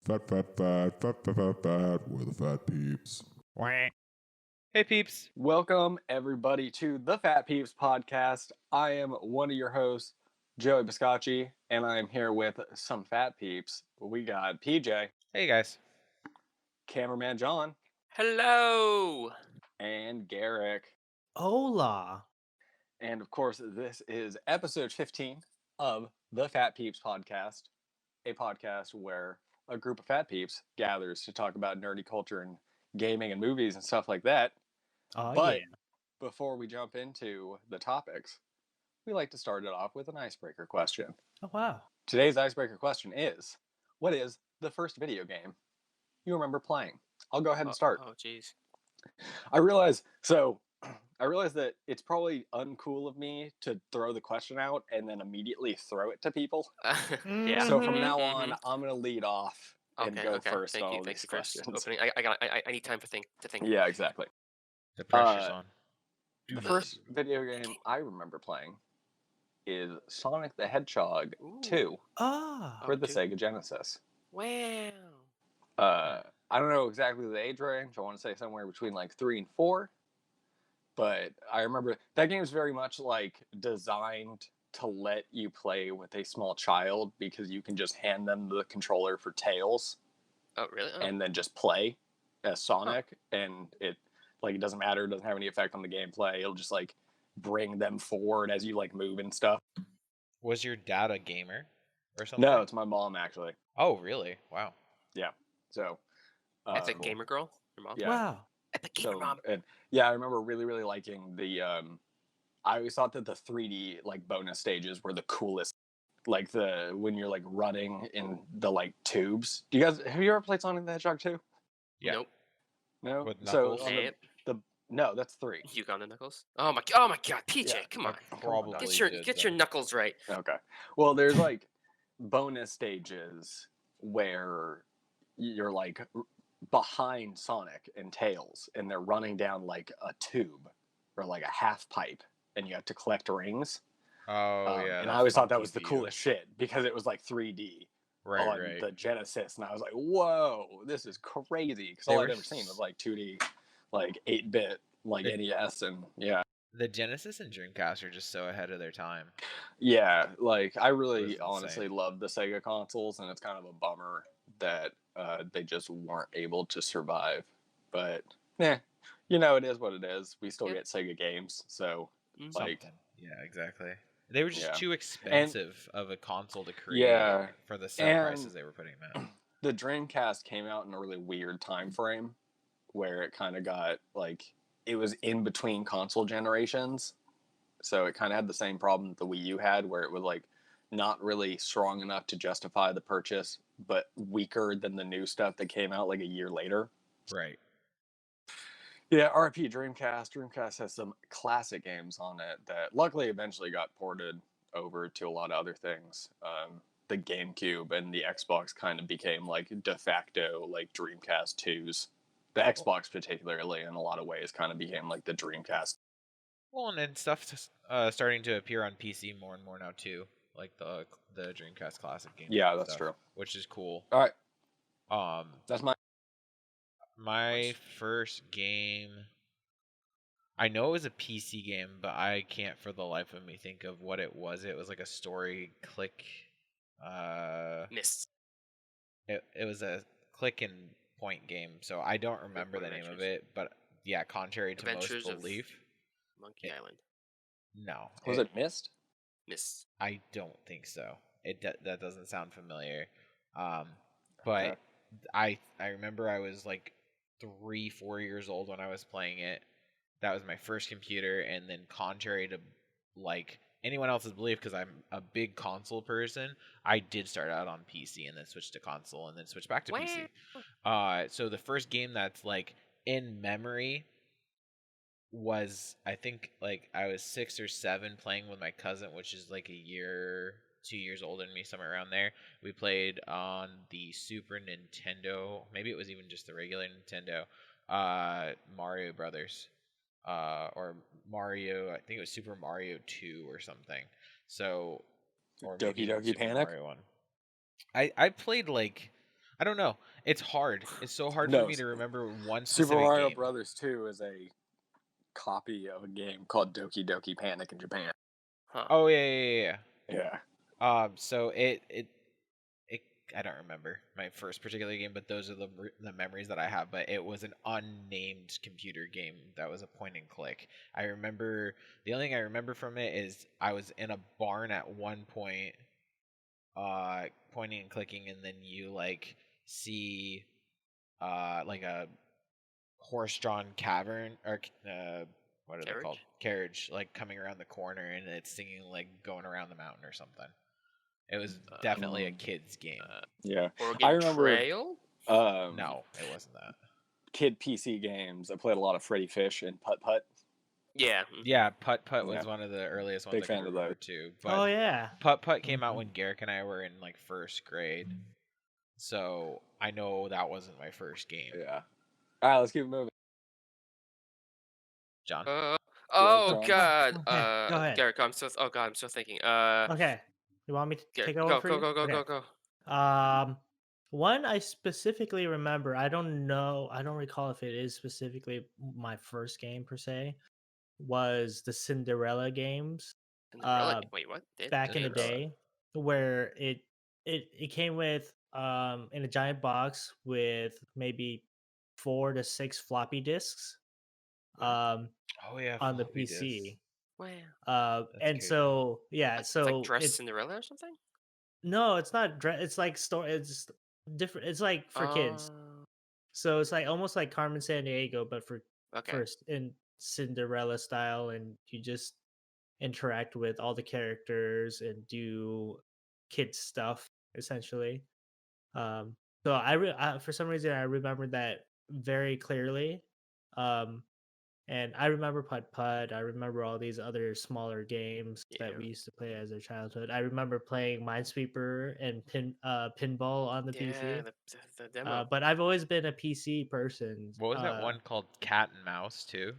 Fat. We're the Phat Peeps. Hey, peeps. Welcome, everybody, to the Phat Peeps podcast. I am one of your hosts, Joey Biscacci, and I am here with some Phat Peeps. We got PJ, Hey, guys. cameraman John, Hello. and Garrick. Hola. And of course, this is episode 15 of the Phat Peeps podcast, a podcast where a group of Phat Peeps gathers to talk about nerdy culture and gaming and movies and stuff like that. Oh, But yeah. before we jump into the topics, we like to start it off with an icebreaker question. Oh, wow. Today's icebreaker question is, what is the first video game you remember playing? I'll go ahead and start. Oh, jeez. I realize that it's probably uncool of me to throw the question out and then immediately throw it to people. Yeah. So from now on, I'm going to lead off and Okay. go Okay. first Thank on you. all Thanks these for questions. opening. I need time to think. Yeah, exactly. The pressure's on. The first video game I remember playing is Sonic the Hedgehog 2 Ah. for the 2. Sega Genesis. Wow. I don't know exactly the age range. I want to say somewhere between like 3 and 4. But I remember that game is very much like designed to let you play with a small child because you can just hand them the controller for Tails Oh, really? Oh. and then just play as Sonic, and it doesn't matter, it doesn't have any effect on the gameplay. It'll just like bring them forward as you like move and stuff. Was your dad a gamer or something? No, it's my mom actually. Oh, really? Wow. Yeah. So Epic gamer girl. Your mom. Yeah. Wow. Epic gamer mom. And yeah, I remember really, really liking the I always thought that the 3D like bonus stages were the coolest. Like when you're like running in the like tubes. Do you guys have you ever played Sonic the Hedgehog 2? Yeah. Nope. No? With So Knuckles? on Nope. no, that's 3. Uganda Knuckles. Oh my God, PJ, Yeah, come on. Probably Get your knuckles right. Okay. Well, there's like bonus stages where you're like behind Sonic and Tails and they're running down like a tube or like a half pipe and you have to collect rings. Oh, yeah. And that's I always thought that funky was the view. coolest shit because it was like 3D on Right. the Genesis, and I was like, "Whoa, this is crazy!" Because They all were I'd ever seen was like 2D, like 8-bit, like NES, and yeah, The Genesis and Dreamcast are just so ahead of their time. yeah. Like I It really, was honestly insane. love the Sega consoles, and it's kind of a bummer that they just weren't able to survive. But yeah, it is what it is. We still Yeah. get Sega games, so Mhm. like, Something. Yeah, exactly. They were just Yeah. too expensive of a console to create Yeah, for the set and- prices they were putting them at. the Dreamcast came out in a really weird time frame where it kind of got like it was in between console generations, so it kind of had the same problem that the Wii U had, where it was like not really strong enough to justify the purchase, but weaker than the new stuff that came out like a year later. Right. Yeah, RIP Dreamcast. Dreamcast has some classic games on it that luckily eventually got ported over to a lot of other things. The GameCube and the Xbox kind of became like de facto like Dreamcast 2s. The Xbox particularly in a lot of ways kind of became like the Dreamcast. Well, and then stuff's starting to appear on PC more and more now too, like the Dreamcast Classic games. Yeah, and that's stuff, true. Which is cool. All right, that's My first game, I know it was a PC game, but I can't for the life of me think of what it was. It was like a story click. Missed. It was a click and point game, so I don't remember the name of Adventures. it. But yeah, contrary to Adventures most of belief, Monkey Island. no. was it Mist? Missed. I don't think so. That doesn't sound familiar. But Okay. I remember I was like 3-4 years old when I was playing it. That was my first computer, and then contrary to like anyone else's belief, because I'm a big console person, I did start out on PC and then switched to console and then switched back to PC. So the first game that's like in memory was, I think, like I was 6 or 7 playing with my cousin, which is like 2 years older than me, somewhere around there. We played on the Super Nintendo, maybe it was even just the regular Nintendo, Mario Brothers, or Mario, I think it was Super Mario 2 or something. So, or maybe Doki even Doki Super Panic? Mario 1. I played like I don't know. It's hard. It's so hard for No, me to remember one Super specific Mario game. Brothers 2 is a copy of a game called Doki Doki Panic in Japan. Huh. Oh yeah. Yeah. So it I don't remember my first particular game, but those are the memories that I have. But it was an unnamed computer game that was a point and click. I remember the only thing I remember from it is I was in a barn at one point, pointing and clicking, and then you like see like a horse-drawn cavern or what are they called? Carriage, like coming around the corner, and it's singing like going around the mountain or something. It was definitely a kid's game. Yeah. Oregon I remember Trail? No, it wasn't that. kid PC games. I played a lot of Freddy Fish and Putt Putt. Yeah. Yeah, Putt Putt was Yeah. one of the earliest ones Big I can fan of remember that. too. Oh But yeah. Putt Putt came out when Garrick and I were in like first grade, so I know that wasn't my first game. Yeah. All right, let's keep it moving. John, Oh John. God. Okay, go ahead. Garrett, I'm still thinking. Okay. You want me to Garrett, take over for you? go. Okay. One I specifically remember, I don't recall if it is specifically my first game per se, was the Cinderella games. Cinderella. Wait, what? Back in the Cinderella. day, where it came with in a giant box with maybe 4 to 6 floppy disks oh yeah, on the floppy PC. disks. Wow. And crazy. so yeah, It's so like Dress it's Cinderella or something? no, it's not it's like it's different, it's like for kids. So it's like almost like Carmen Sandiego, but for Okay. first in Cinderella style, and you just interact with all the characters and do kid stuff essentially. So for some reason I remember that very clearly. And I remember Putt Putt. I remember all these other smaller games that Yeah. we used to play as a childhood. I remember playing Minesweeper and pinball on the Yeah, PC. the demo. But I've always been a PC person. What was that one called? Cat and Mouse too?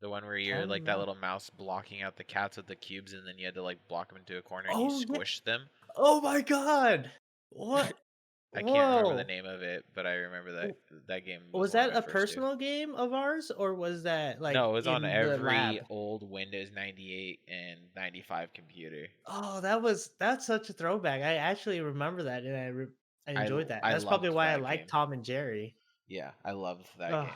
The one where you're Cat like and that Mouse? little mouse blocking out the cats with the cubes, and then you had to like block them into a corner and Oh, you yeah. squish them. Oh my god! What? I can't remember the Whoa! name of it, but I remember that game Was one of that my a first two. personal game of ours, or was that like No, it was on in the every lab? old Windows 98 and 95 computer. Oh, that's such a throwback. I actually remember that, and I enjoyed that. I That's probably loved why I that like game. Tom and Jerry. Yeah, I loved that Ugh, game.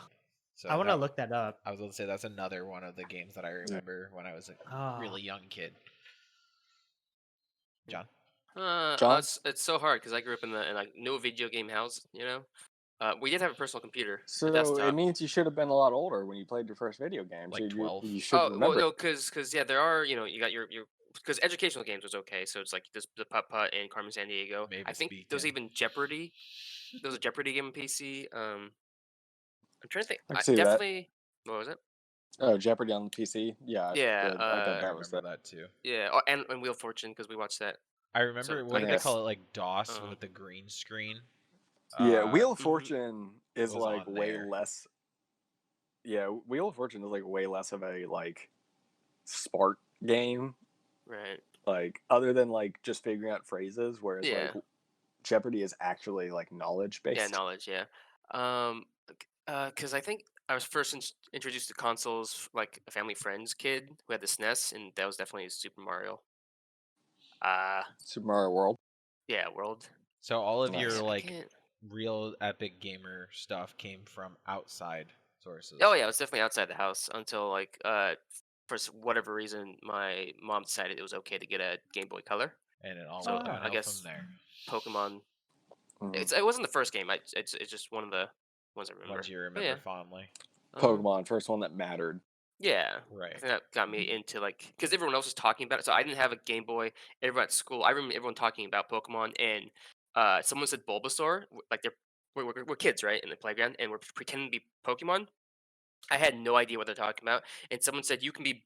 So I want to look that up. I was going to say that's another one of the games that I remember when I was a Ah. really young kid. John? John? It's so hard because I grew up in like no video game house. You know, we did have a personal computer, a So desktop. it means you should have been a lot older when you played your first video game. Like so 12. You should remember. Well, no, because yeah, there are you got your because educational games was okay. So it's like the Putt Putt and Carmen Sandiego. I Mavis think there was Beacon. even Jeopardy. There was a Jeopardy game on PC. I'm trying to think. I can see Definitely. What was it? Oh, Jeopardy on the PC. Yeah. Yeah, I I thought that was remember that too. Yeah, and Wheel of Fortune because we watched that. I remember, So, what I did they guess- call it? Like DOS uh, with the green screen? Yeah, Wheel of Mhm. Fortune is was like on way there. less. Yeah, Wheel of Fortune is like way less of a like spark game. Right. Like other than like just figuring out phrases, whereas Yeah. like Jeopardy is actually like knowledge based. Yeah, knowledge. Yeah. Because I think I was first introduced to consoles like a family friend's kid who had the SNES, and that was definitely Super Mario. Super Mario World. Yeah, World. So all of Nice. your I like real epic gamer stuff came from outside sources. Oh yeah, it was definitely outside the house until like for whatever reason my mom decided it was okay to get a Game Boy Color. And it all So, went I downhill guess- from there. Pokemon. Mhm. It wasn't the first game. It's just one of the ones I remember. Ones you remember yeah. fondly. Pokemon, first one that mattered. Yeah. I Right. think that got me into like because everyone else was talking about it. So I didn't have a Game Boy. Everyone at school, I remember everyone talking about Pokemon, and someone said Bulbasaur. Like we're kids, right, in the playground, and we're pretending to be Pokemon. I had no idea what they're talking about, and someone said you can be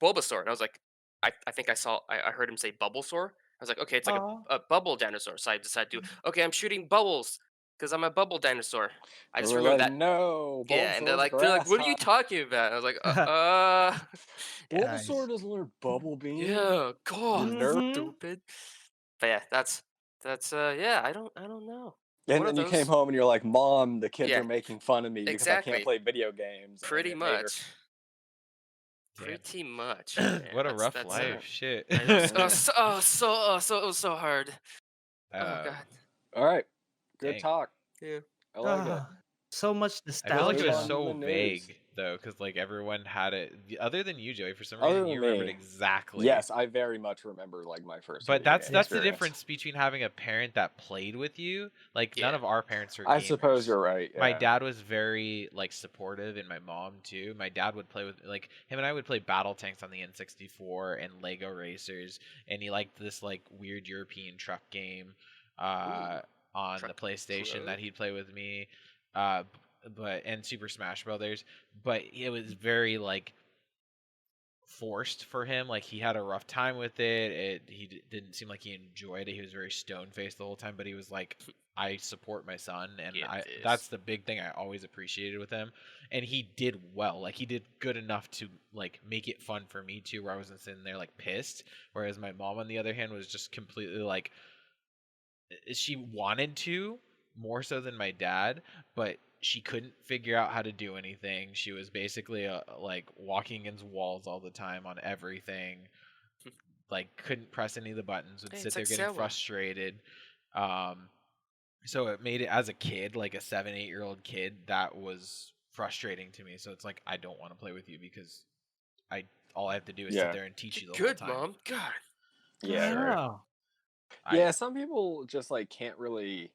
Bulbasaur, and I was like, I think I heard him say Bulbasaur. I was like, okay, it's like Aw. a bubble dinosaur. So I decided to okay, I'm shooting bubbles because I'm a bubble dinosaur. I just We're remember like, that. no, Yeah, and they're Bulbasaur's like, what are you grasshopper. talking about? And I was like, yeah, Nice. Bulbasaur doesn't learn Bubble Beam. yeah, God, You nerd. Mhm. stupid. But yeah, that's yeah. I don't know. And One of then you came those. home and you're like, "Mom, the kids Yeah, are making fun of me because I can't exactly. play video games." And Pretty it made her. much. Damn. Pretty much, man. What a rough That's life. Alright. Shit. I know. Yeah. So it was so hard. Oh Um, god. All right. Good dang. talk. Yeah. I like it. Ah, so much I feel like it Move was on to nostalgia. the so news. vague though, because like everyone had it. Other than you, Joey, for some Other reason than you remembered me, exactly. yes, I very much remember like my first But video that's game that's the experience. difference between having a parent that played with you. Like none Yeah. of our parents are I suppose gamers. you're right. My Yeah. dad was very like supportive, and my mom too. My dad would play with like him and I would play battle tanks on the N64 and Lego Racers, and he liked this like weird European truck game Ooh, on the Truck PlayStation Pro. that he'd play with me. Uh, but and Super Smash Brothers, but it was very like forced for him. Like he had a rough time with it. Didn't seem like he enjoyed it. He was very stone faced the whole time. But he was like, "I support my son," and Get that's this. the big thing I always appreciated with him. And he did well. Like he did good enough to like make it fun for me too, where I wasn't sitting there like pissed. Whereas my mom, on the other hand, was just completely like she wanted to more so than my dad, but she couldn't figure out how to do anything. She was basically like walking against walls all the time on everything. Like couldn't press any of the buttons. Would Hey, sit it's there like getting Selma. frustrated. Um, so it made it as a kid, like a 7, 8 year old kid, that was frustrating to me. So it's like I don't want to play with you because I all I have to do is sit Yeah. there and teach you the whole Good, time. mom. God. Yeah. Sure. Right. Oh, Yeah. Some people just like can't really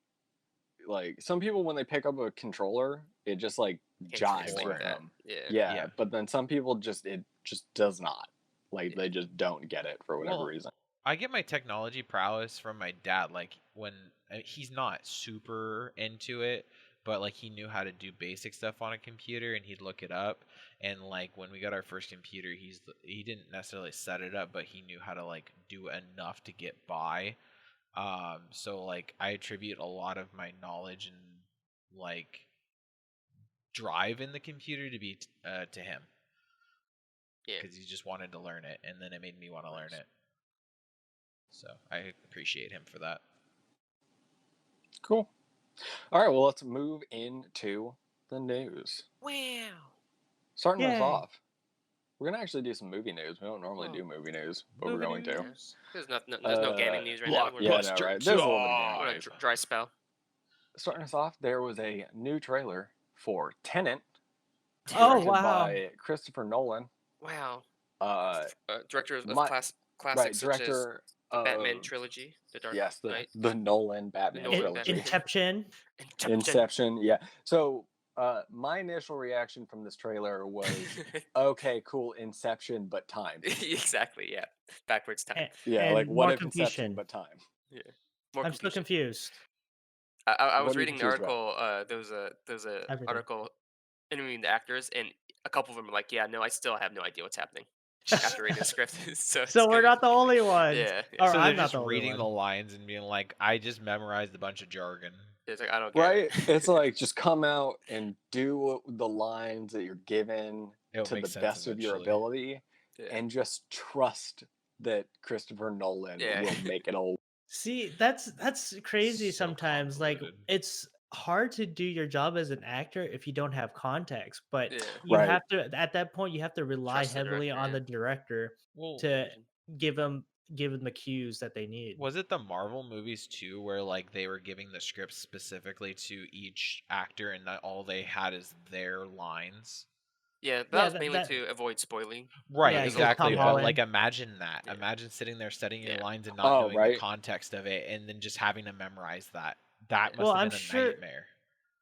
like. Some people when they pick up a controller, it just like Can't jives translate with that. them. Yeah. Yeah. Yeah. But then some people it just does not. Like Yeah. they just don't get it for whatever Well, reason. I get my technology prowess from my dad. Like when he's not super into it, but like he knew how to do basic stuff on a computer, and he'd look it up. And like when we got our first computer, he didn't necessarily set it up, but he knew how to like do enough to get by. So like I attribute a lot of my knowledge and like drive in the computer to be to him, Yeah. because he just wanted to learn it, and then it made me want to learn Nice. it. So I appreciate him for that. Cool. All right. Well, let's move into the news. Wow. Starting us yay. off, we're gonna actually do some movie news. We don't normally Oh. do movie news, but Movie we're going to. news. There's no gaming news right now. We're, Yeah, no, right. There's a little bit of gaming we're on a news. dry spell. Starting us off, there was a new trailer for Tenet, Oh, directed wow. by Christopher Nolan. Wow. Uh, Director of my- classics right, such as director the of Batman trilogy, The Dark yes, Knight, the Nolan Batman Nolan trilogy, Batman. Inception. Inception. Yeah. So, my initial reaction from this trailer was, okay, cool, Inception, but time. Exactly. Yeah. Backwards time. Yeah, and like what more if Inception, confusion. but time? More I'm still confusion. confused. I What was are you reading the confused about? article. There was a Everything. article interviewing the actors, and a couple of them were like, "Yeah, no, I still have no idea what's happening." After reading the script, so it's So we're gonna not be the only confusing. ones. Yeah. Or So they're I'm not just the only reading the one. lines and being like, I just memorized a bunch of jargon. It's like I don't get Right? it. It's like just come out and do the lines that you're given It'll to make the sense best of your eventually. ability, Yeah. and just trust that Christopher Nolan Yeah. will make it all. See, that's crazy So sometimes. Like convoluted. it's hard to do your job as an actor if you don't have context, but Yeah. you Right. have to at that point you have to rely Trust the heavily director, on yeah. the director Well, to give them the cues that they need. was it the Marvel movies too, where like they were giving the script specifically to each actor, and that all they had is their lines? Yeah, that Yeah, was that- mainly that- to avoid spoiling. Right, Yeah, 'cause exactly. Tom But like, Holland. imagine that. Yeah. Imagine sitting there studying your Yeah. lines and not Oh, knowing right. the context of it, and then just having to memorize that. That Yeah. must Well, have I'm been a sure- nightmare.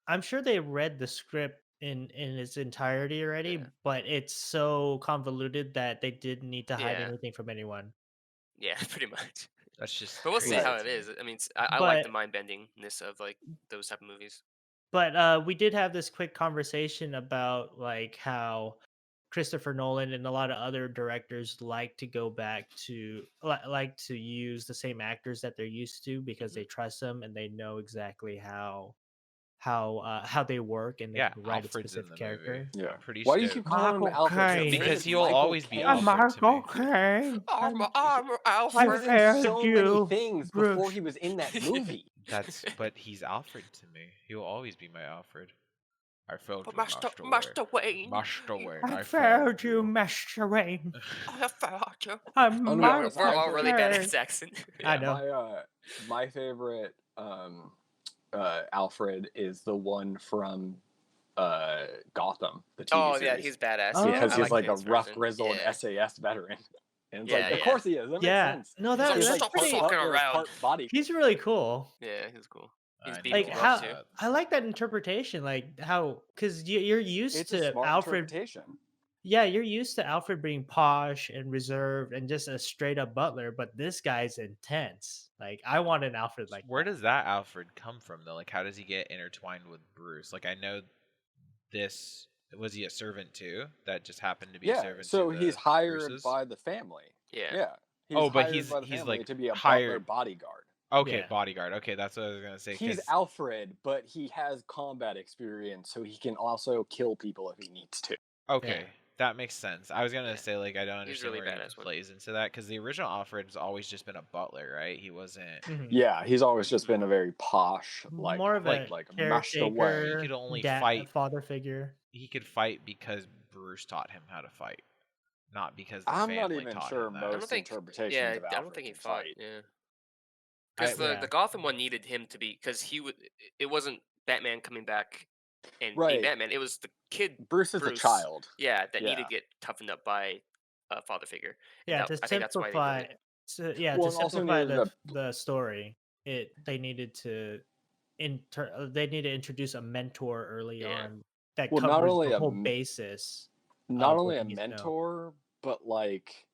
I'm sure they read the script in its entirety already, Yeah. but it's so convoluted that they didn't need to hide Yeah. anything from anyone. Yeah, pretty much. That's just. But we'll see crazy how to it me. is. I mean, I like the But- mind bendingness of like those type of movies. But we did have this quick conversation about like how Christopher Nolan and a lot of other directors like to go back to like to use the same actors that they're used to because they trust them and they know exactly how how they work, and they Yeah, can write a Alfred's in specific the movie. character. Yeah. I'm pretty Why do you stoked. keep calling him Michael Alfred? His Caine. name Because is he'll Michael always be Caine. Alfred to me. Caine. I'm He Alfred. was in so failed many you, things Bruce. before he was in that movie. But he's Alfred to me. He'll always be my Alfred. I failed But you, Master Master Wayne. Master Wayne, I I failed you, Master Wayne. I have found you. I'm Oh, no, Michael it's We're all really bad at Caine. his accent. I know. My favorite Alfred is the one from Gotham, the TV Oh series. yeah, he's badass. Oh. Because I he's like a his rough, version. grizzled Yeah. SAS veteran. And it's Yeah, like, of yeah. course he is. That Yeah. makes sense. No, He's that- like that's stop pretty- fucking butler, around. part body. He's really cool. Yeah, he's cool. He's I beat Like need people to up how watch too. that. I like that interpretation, like how because you're used It's a to smart Alfred. interpretation. Yeah, you're used to Alfred being posh and reserved and just a straight up butler, but this guy's intense. Like I want an Alfred like Where that. does that Alfred come from though? Like how does he get intertwined with Bruce? Like I know this was he a servant too? That just happened to be a Yeah, servant so to he's the hired Bruces? by the family. Yeah. Yeah. He's Oh, but hired he's- by the he's, family like, to be a butler hired- bodyguard. Okay, Yeah. bodyguard. Okay, that's what I was gonna say. He's 'cause- Alfred, but he has combat experience, so he can also kill people if he needs to. Okay, Yeah. that makes sense. I was gonna Yeah. say like I don't He's understand really where he badass one. plays into that because the original Alfred's always just been a butler, right? He wasn't. Mhm. Yeah, he's always just been a very posh, like More of a like Master Wayne. caretaker, He could only dad, fight- father figure. He could fight because Bruce taught him how to fight, not because the I'm not family even taught sure him that. I don't most think. interpretations Yeah, of I don't Alfred think he can fought. fight. Yeah. Because Yeah. the Gotham one needed him to be because he would. It wasn't Batman coming back and being Right. Batman. It was the kid. Bruce is a Bruce. child. Yeah, that Yeah. needed to get toughened up by a father figure. And Yeah, that- to I think that's why they simplify. did it. Well, To and also simplify needed the story, they needed to they need to introduce a mentor early Yeah. on that Well, not covers only the a whole m- basis. Not of only what a he needs to know. mentor, but like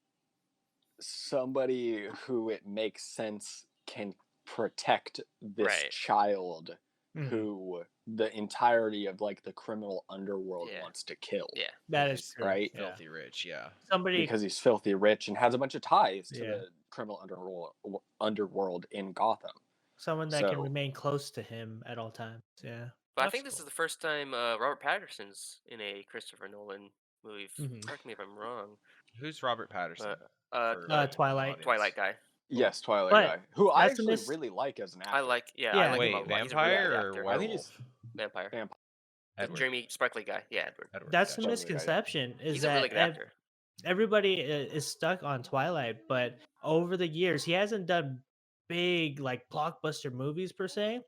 somebody who it makes sense can protect this Right. child Mhm. who the entirety of like the criminal underworld Yeah. wants to kill. Yeah. That Because is he's true. right? Yeah. Filthy rich, yeah. Somebody Because he's filthy rich and has a bunch of ties to Yeah. the criminal underworld in Gotham. someone that can So- remain close to him at all times. Yeah. But I That's think this cool. is the first time Robert Patterson's in a Christopher Nolan movie. Mhm. Correct me if I'm wrong. Who's Robert Patterson? But for Twilight. the audience? Twilight guy. Yes, Twilight But guy, who I that's the actually really like as an actor. I like. Yeah, Yeah. I like him Wait, a lot. He's a really vampire good or actor. I think he's werewolf? Vampire. vampire. The Edward. dreamy, sparkly guy. Yeah, Edward. Edward, That's the gotcha. misconception is He's a that really good actor. everybody is stuck on Twilight, but over the years he hasn't done big like blockbuster movies per se.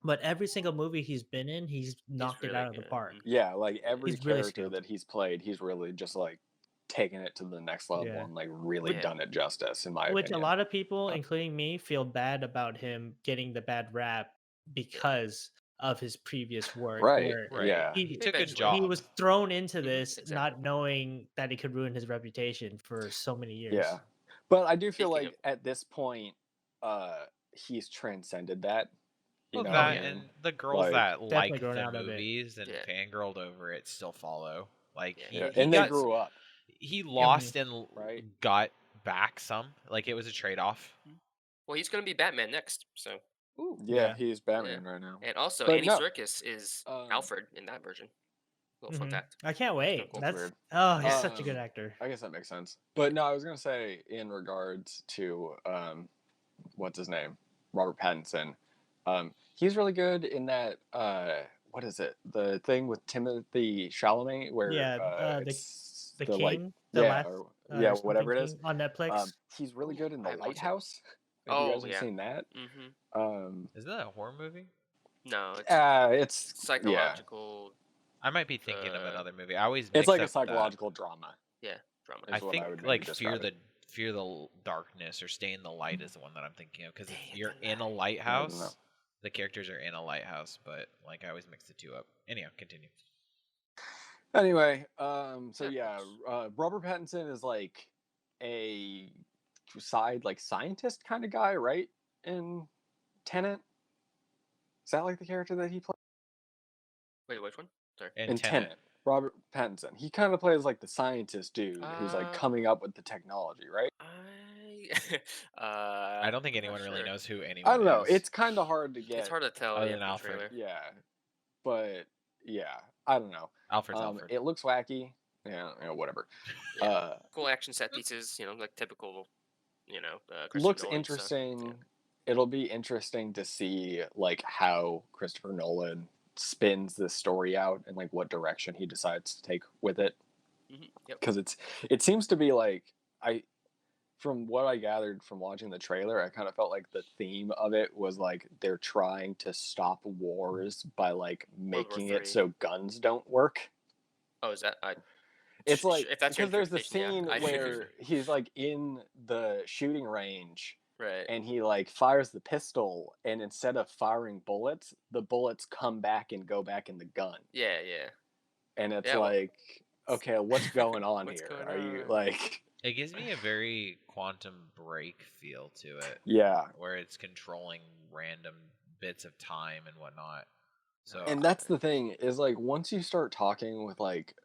But every single movie he's been in, he's knocked it really out of the good. park. Yeah, like every He's really character skilled. that he's played, he's really just like taken it to the next level Yeah. and like really Yeah. done it justice, in my Which opinion. a lot of people, including me, feel bad about him getting the bad rap because of his previous work. Right, where Right. yeah. He took a Eventually. job. he was thrown into Mhm, this exactly. not knowing that it could ruin his reputation for so many years. Yeah. But I do feel Speaking like at this point, he's transcended that. You Well, know, that yeah. and the girls Like- that Definitely like grown the out of it. movies and Yeah. fangirled over it still follow. Like Yeah. he, yeah, he and got, they grew up. he lost and Right. got back some. Like it was a trade off. Well, he's gonna be Batman next. So, Yeah, Yeah. he's Batman right now. and also But Andy no, Serkis is Alfred in that version. Little fun Mhm. fact. I can't wait. cool. That's Weird. he's such a good Um, actor. I guess that makes sense. But no, I was gonna say in regards to what's his name, Robert Pattinson. He's really good in that. What is it? The thing with Timothy Chalamet, where Yeah, it's The the, King, like, the yeah, last, or, or yeah, something whatever it is. King on Netflix. He's really good in I The haven't watched it. Lighthouse. Have Oh, you guys yeah. seen that? Mm-hmm. Isn't that a horror movie? No, it's It's yeah, psychological I might be thinking of another movie. I always it's mix like a up that. psychological drama. drama. is I what think would maybe like describe fear the darkness or stay in the light is the one that I'm thinking of because Stay in you're the in a know. lighthouse. The characters are in a lighthouse, but like I always mix the two up. Anyhow, continue. Anyway, so yeah, Robert Pattinson is like a side like scientist kind of guy, right? In Tenet, is that like the character that he played Wait, which one? Sorry. in Tenet? Robert Pattinson. He kind of plays like the scientist dude who's like coming up with the technology, right? I don't think I'm anyone not really sure. knows who anyone I don't know. is. It's kind of hard to get. It's hard to tell Other yeah, than from the Alfred. trailer. Yeah, but yeah, I don't know. Alfred's Alfred. It looks wacky. Yeah, whatever. Yeah. Cool action set pieces, like typical, Christopher Looks Nolan interesting. stuff. It'll be interesting to see like how Christopher Nolan spins this story out and like what direction he decides to take with it. Yep. Because it seems to be like from what I gathered from watching the trailer, I kind of felt like the theme of it was like they're trying to stop wars by like World War making it III. so guns don't work. Oh, is that? It's like if that's your because there's the interpretation, scene where he's like in the shooting range right. and he like fires the pistol, and instead of firing bullets, the bullets come back and go back in the gun. Yeah. And it's Yeah, well- like, okay, what's going on What's here? going Are you on? like? It gives me a very Quantum Break feel to it, Yeah, where it's controlling random bits of time and whatnot. So and that's the thing is like once you start talking with like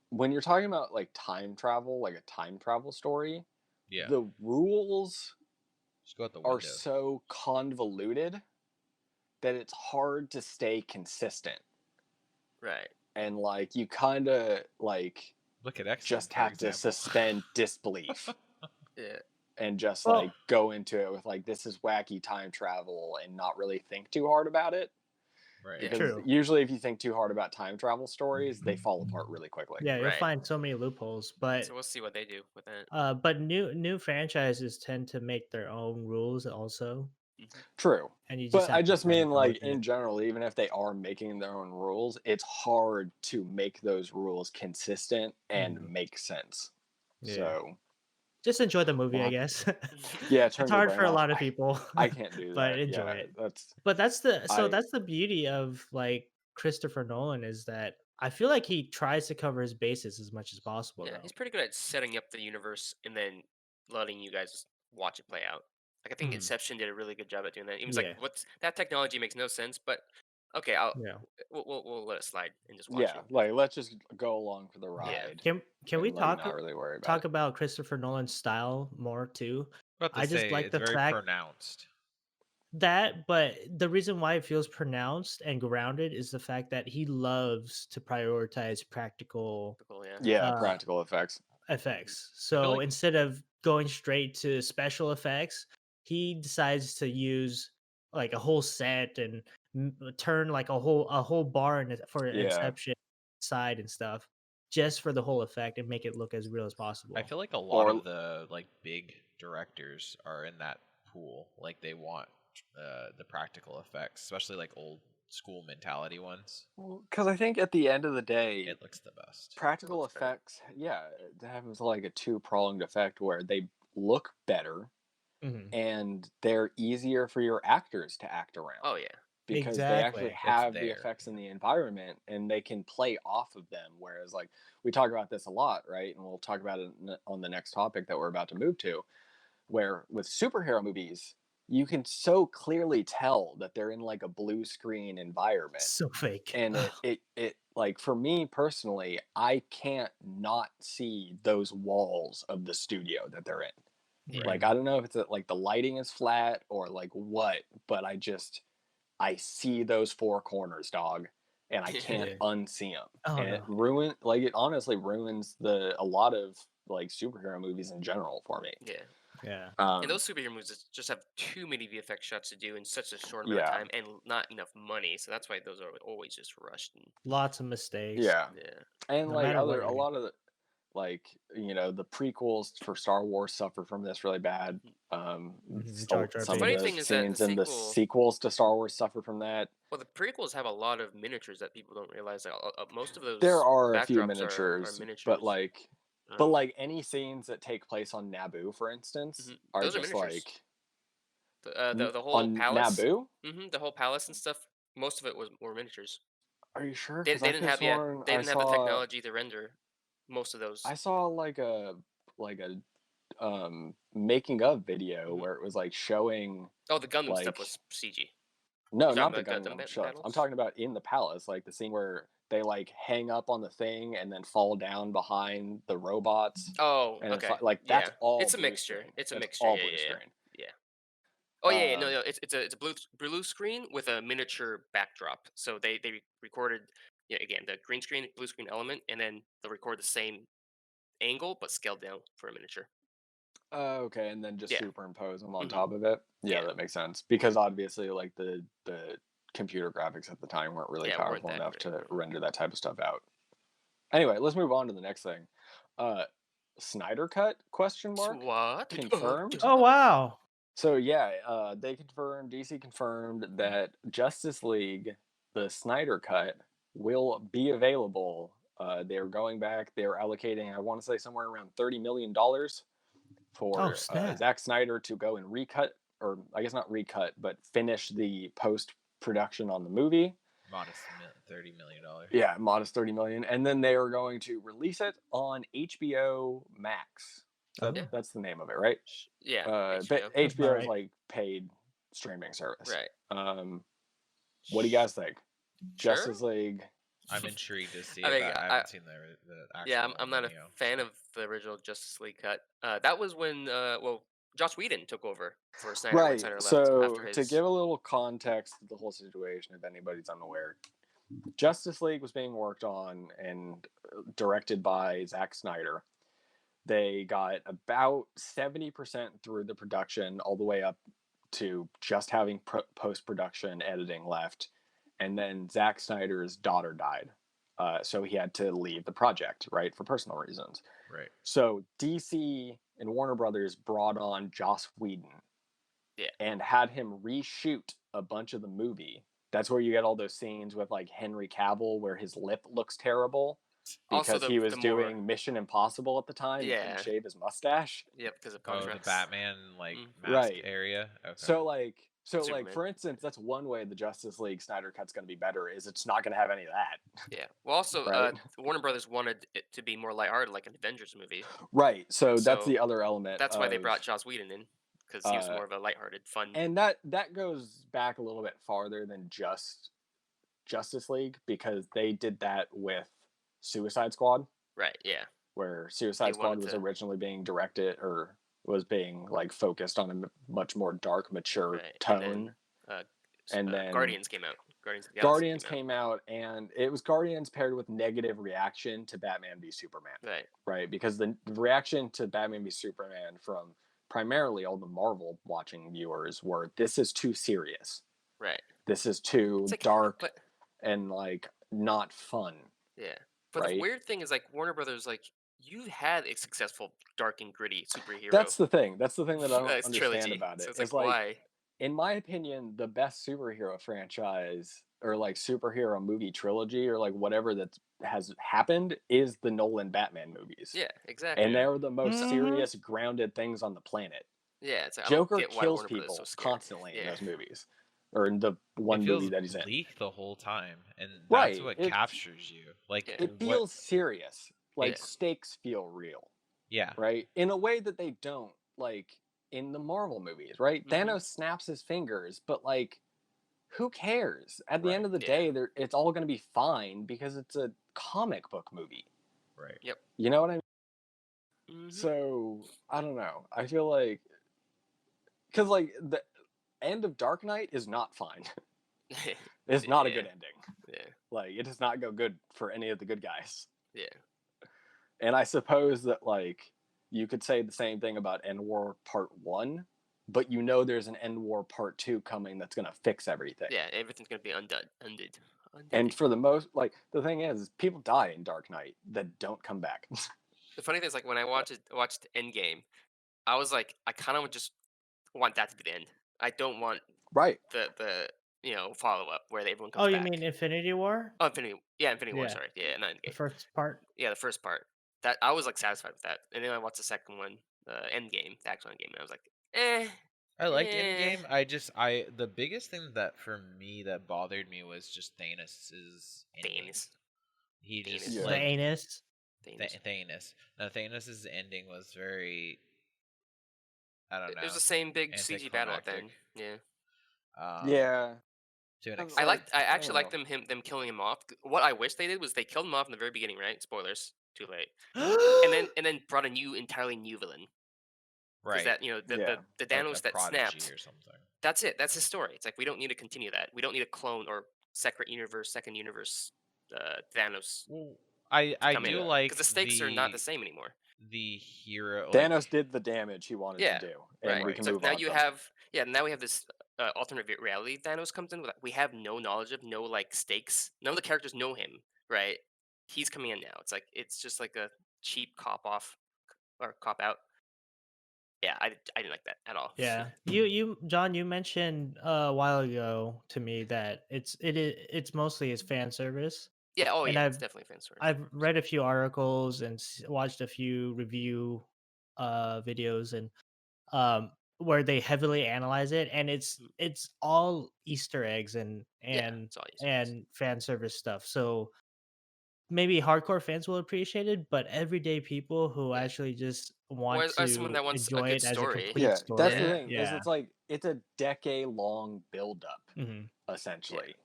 when you're talking about like time travel, like a time travel story, yeah, the rules just go out the are window. so convoluted that it's hard to stay consistent. Right. And like you kind of like Look at X. just have to suspend disbelief Yeah. and just Well- like go into it with like this is wacky time travel and not really think too hard about it. Right. Yeah. Because True. usually if you think too hard about time travel stories, they fall apart really quickly. Yeah, you'll Right. find so many loopholes, but So we'll see what they do with that. but new franchises tend to make their own rules also, True. and you just But have I to just kinda mean go like with it. in general, even if they are making their own rules, it's hard to make those rules consistent and make sense. Yeah. So Just enjoy the movie, I Well, guess. yeah, It's turn your hard brain for a off. lot of people. I can't do that. But enjoy yeah, it. That's But that's I- the beauty of like Christopher Nolan is that I feel like he tries to cover his bases as much as possible. Yeah, though. he's pretty good at setting up the universe and then letting you guys watch it play out. Like I think Mhm. Inception did a really good job at doing that. He was Yeah. like, "What's that technology makes no sense," but okay, I'll Yeah. we'll let it slide and just watch yeah, it. like let's just go along for the ride. Can and we let you talk not really worry about talk it. about Christopher Nolan's style more too? About to I just say, like it's the very fact pronounced. that, but the reason why it feels pronounced and grounded is the fact that he loves to prioritize practical Typical, yeah. Yeah, uh, practical effects. effects. So like- instead of going straight to special effects, he decides to use like a whole set and turn like a whole bar for Yeah. Inception side and stuff, just for the whole effect and make it look as real as possible. I feel like a lot Or- of the like big directors are in that pool. Like they want the practical effects, especially like old school mentality ones. Because I think at the end of the day, It looks the best. practical looks better. effects, yeah, it has like a two-pronged effect where they look better Mhm. and they're easier for your actors to act around. Oh yeah. Because they Exactly. actually It's have the there. effects in the environment and they can play off of them. Whereas, like, we talk about this a lot, right? And we'll talk about it on the next topic that we're about to move to, where with superhero movies, you can so clearly tell that they're in like a blue screen environment. So fake. And Ugh. it like for me personally, I can't not see those walls of the studio that they're in. Yeah. Like, I don't know if it's like the lighting is flat or like what, but I see those four corners, dog, and I can't Yeah. unsee them. Oh, And it no. it honestly ruins a lot of like superhero movies in general for me. Yeah. Yeah. Um, And those superhero movies just have too many VFX shots to do in such a short amount Yeah. of time and not enough money. So that's why those are always just rushed. And, Lots of mistakes. yeah, yeah. and No like matter what a you're lot of the like the prequels for Star Wars suffer from this really bad. Jar Jar Some of Funny the thing is that scenes the in the sequel- sequels to Star Wars suffer from that. Well, the prequels have a lot of miniatures that people don't realize. Like, most of those There are a few backdrops miniatures, are miniatures. but like. Um, But like any scenes that take place on Naboo, for instance, Mhm. are Those are just miniatures. like the whole on palace, Naboo. the whole palace and stuff. Most of it were miniatures. Are you sure? They 'Cause I didn't could've have sworn they I didn't have the saw- technology to render most of those. I saw like a making of video Mhm. where it was like showing. Oh, the Gundam like- stuff was CG. No, You're not talking the about Gundam Gundam stuff. I'm battles? talking about in the palace, like the scene where they like hang up on the thing and then fall down behind the robots. Oh, And okay. like that's Yeah. all. It's a blue mixture. screen. It's a That's mixture. all Yeah, blue yeah, yeah. screen. Yeah. Oh yeah, no, it's a blue screen with a miniature backdrop. So they recorded again the green screen, blue screen element, and then they'll record the same angle but scaled down for a miniature. Okay, and then just Yeah. superimpose them on Mhm. top of it. Yeah, Yeah. that makes sense because obviously, like the computer graphics at the time weren't really Yeah, weren't powerful that enough great. to render that type of stuff out. Anyway, let's move on to the next thing. Snyder cut question mark What? confirmed. Oh wow. So yeah, they confirmed. DC confirmed that Justice League, the Snyder cut, will be available. They're going back. They're allocating, I want to say, somewhere around $30 million Oh for snap. Zack Snyder to go and recut, or I guess not recut, but finish the post production on the movie. Modest $30 million. Yeah, modest 30 million, and then they are going to release it on HBO Max. Oh. Yeah. That's the name of it, right? Yeah. But HBO. HBO is right. like paid streaming service. Right. What do you guys think? Sure. Justice League. I'm intrigued to see I it. mean, I haven't seen the actual. Yeah, I'm not a video, fan so. of the original Justice League cut. That was when Joss Whedon took over for Snyder when Right. Snyder left So after to his. give a little context to the whole situation, if anybody's unaware, Justice League was being worked on and directed by Zack Snyder. They got about 70% through the production, all the way up to just having post production editing left. And then Zack Snyder's daughter died. So he had to leave the project, right, for personal reasons. Right. So DC and Warner Brothers brought on Joss Whedon. Yeah. And had him reshoot a bunch of the movie. That's where you get all those scenes with like Henry Cavill where his lip looks terrible because he was doing Mission Impossible at the time and couldn't shave his mustache. Yeah, because of Oh, contracts. the Batman mask Right. area. Okay. So like Superman. for instance, that's one way the Justice League Snyder cut's going to be better is it's not going to have any of that. Yeah. Well, also, Right. Warner Brothers wanted it to be more lighthearted, like an Avengers movie. Right. So that's So the other element. That's why they brought Joss Whedon in, because he was more of a lighthearted, fun. And that goes back a little bit farther than just Justice League because they did that with Suicide Squad. Right. Yeah. Where Suicide Squad was originally being directed or was being like focused on a much more dark, mature tone. And then Guardians came out. Guardians came out, and it was Guardians paired with negative reaction to Batman v Superman. Right. Right, because the reaction to Batman v Superman from primarily all the Marvel watching viewers were, this is too serious. Right. This is too dark and like not fun. Yeah. But the weird thing is, like, Warner Brothers, like, you had a successful dark and gritty superhero. That's the thing. That's the thing that I don't understand trilogy. about it. So it's like, why? In my opinion, the best superhero franchise or like superhero movie trilogy or like whatever that has happened is the Nolan Batman movies. Yeah, exactly. And they're the most serious, grounded things on the planet. Yeah, it's like, Joker kills people constantly in those movies. Or in the one movie that he's in. It feels bleak the whole time, and that's what captures you. Like it feels serious. Like stakes feel real. Yeah. Right? In a way that they don't, like in the Marvel movies, right? Thanos snaps his fingers, but like, who cares? At the end of the day, it's all going to be fine because it's a comic book movie. Right. Yep. You know what I mean? So, I don't know. I feel like, because like the end of Dark Knight is not fine. It's not a good ending. Yeah. Like, it does not go good for any of the good guys. Yeah. And I suppose that, like, you could say the same thing about End War Part 1, but you know there's an End War Part 2 coming that's going to fix everything. Yeah, everything's going to be undid. And for the most, like, the thing is people die in Dark Knight that don't come back. The funny thing is, like, when I watched Endgame, I was like, I kind of just want that to be the end. I don't want the follow up where everyone comes back. Oh, you mean Infinity War? Oh, Infinity War. Sorry, yeah, not Endgame. The first part. Yeah, the first part. That I was like satisfied with that, and then I watched the second one, Endgame, the actual Endgame, and I was like, I liked Endgame. The biggest thing that for me that bothered me was just Thanos's ending. He just Thanos. Thanos. No, Thanos's ending was very. I don't know. It was the same big CG battle thing. Yeah. Yeah. I actually liked them killing him off. What I wish they did was they killed him off in the very beginning, right? Spoilers. Too late. and then brought a entirely new villain. because Right. that the Yeah. the Like Thanos a that prodigy snapped. or something. That's it. That's his story. It's like we don't need to continue that. We don't need a clone or second universe Thanos Well, to I come in do Yeah. because the like stakes are not the same anymore. the hero Thanos did the damage he wanted to Yeah, do, and right. we Right. can It's like move now on you from have now we have this alternate reality Thanos comes in. We have no knowledge of, no like stakes. None of the characters know him, right? He's coming in now. It's like it's just like a cheap cop off or cop out. Yeah, I didn't like that at all. Yeah, you John, you mentioned a while ago to me that it's mostly as fan service, Yeah. Oh and yeah, it's definitely fan service. I've read a few articles and watched a few review videos and where they heavily analyze it, and Mhm. it's all Easter eggs Yeah, it's all Easter eggs. and fan service stuff. So maybe hardcore fans will appreciate it, but everyday people who Yeah. actually just Or want as someone to that wants a enjoy good it as a story. complete Yeah, that's the story, Yeah. thing. Is yeah. it's like it's a decade-long buildup, Hmm. essentially.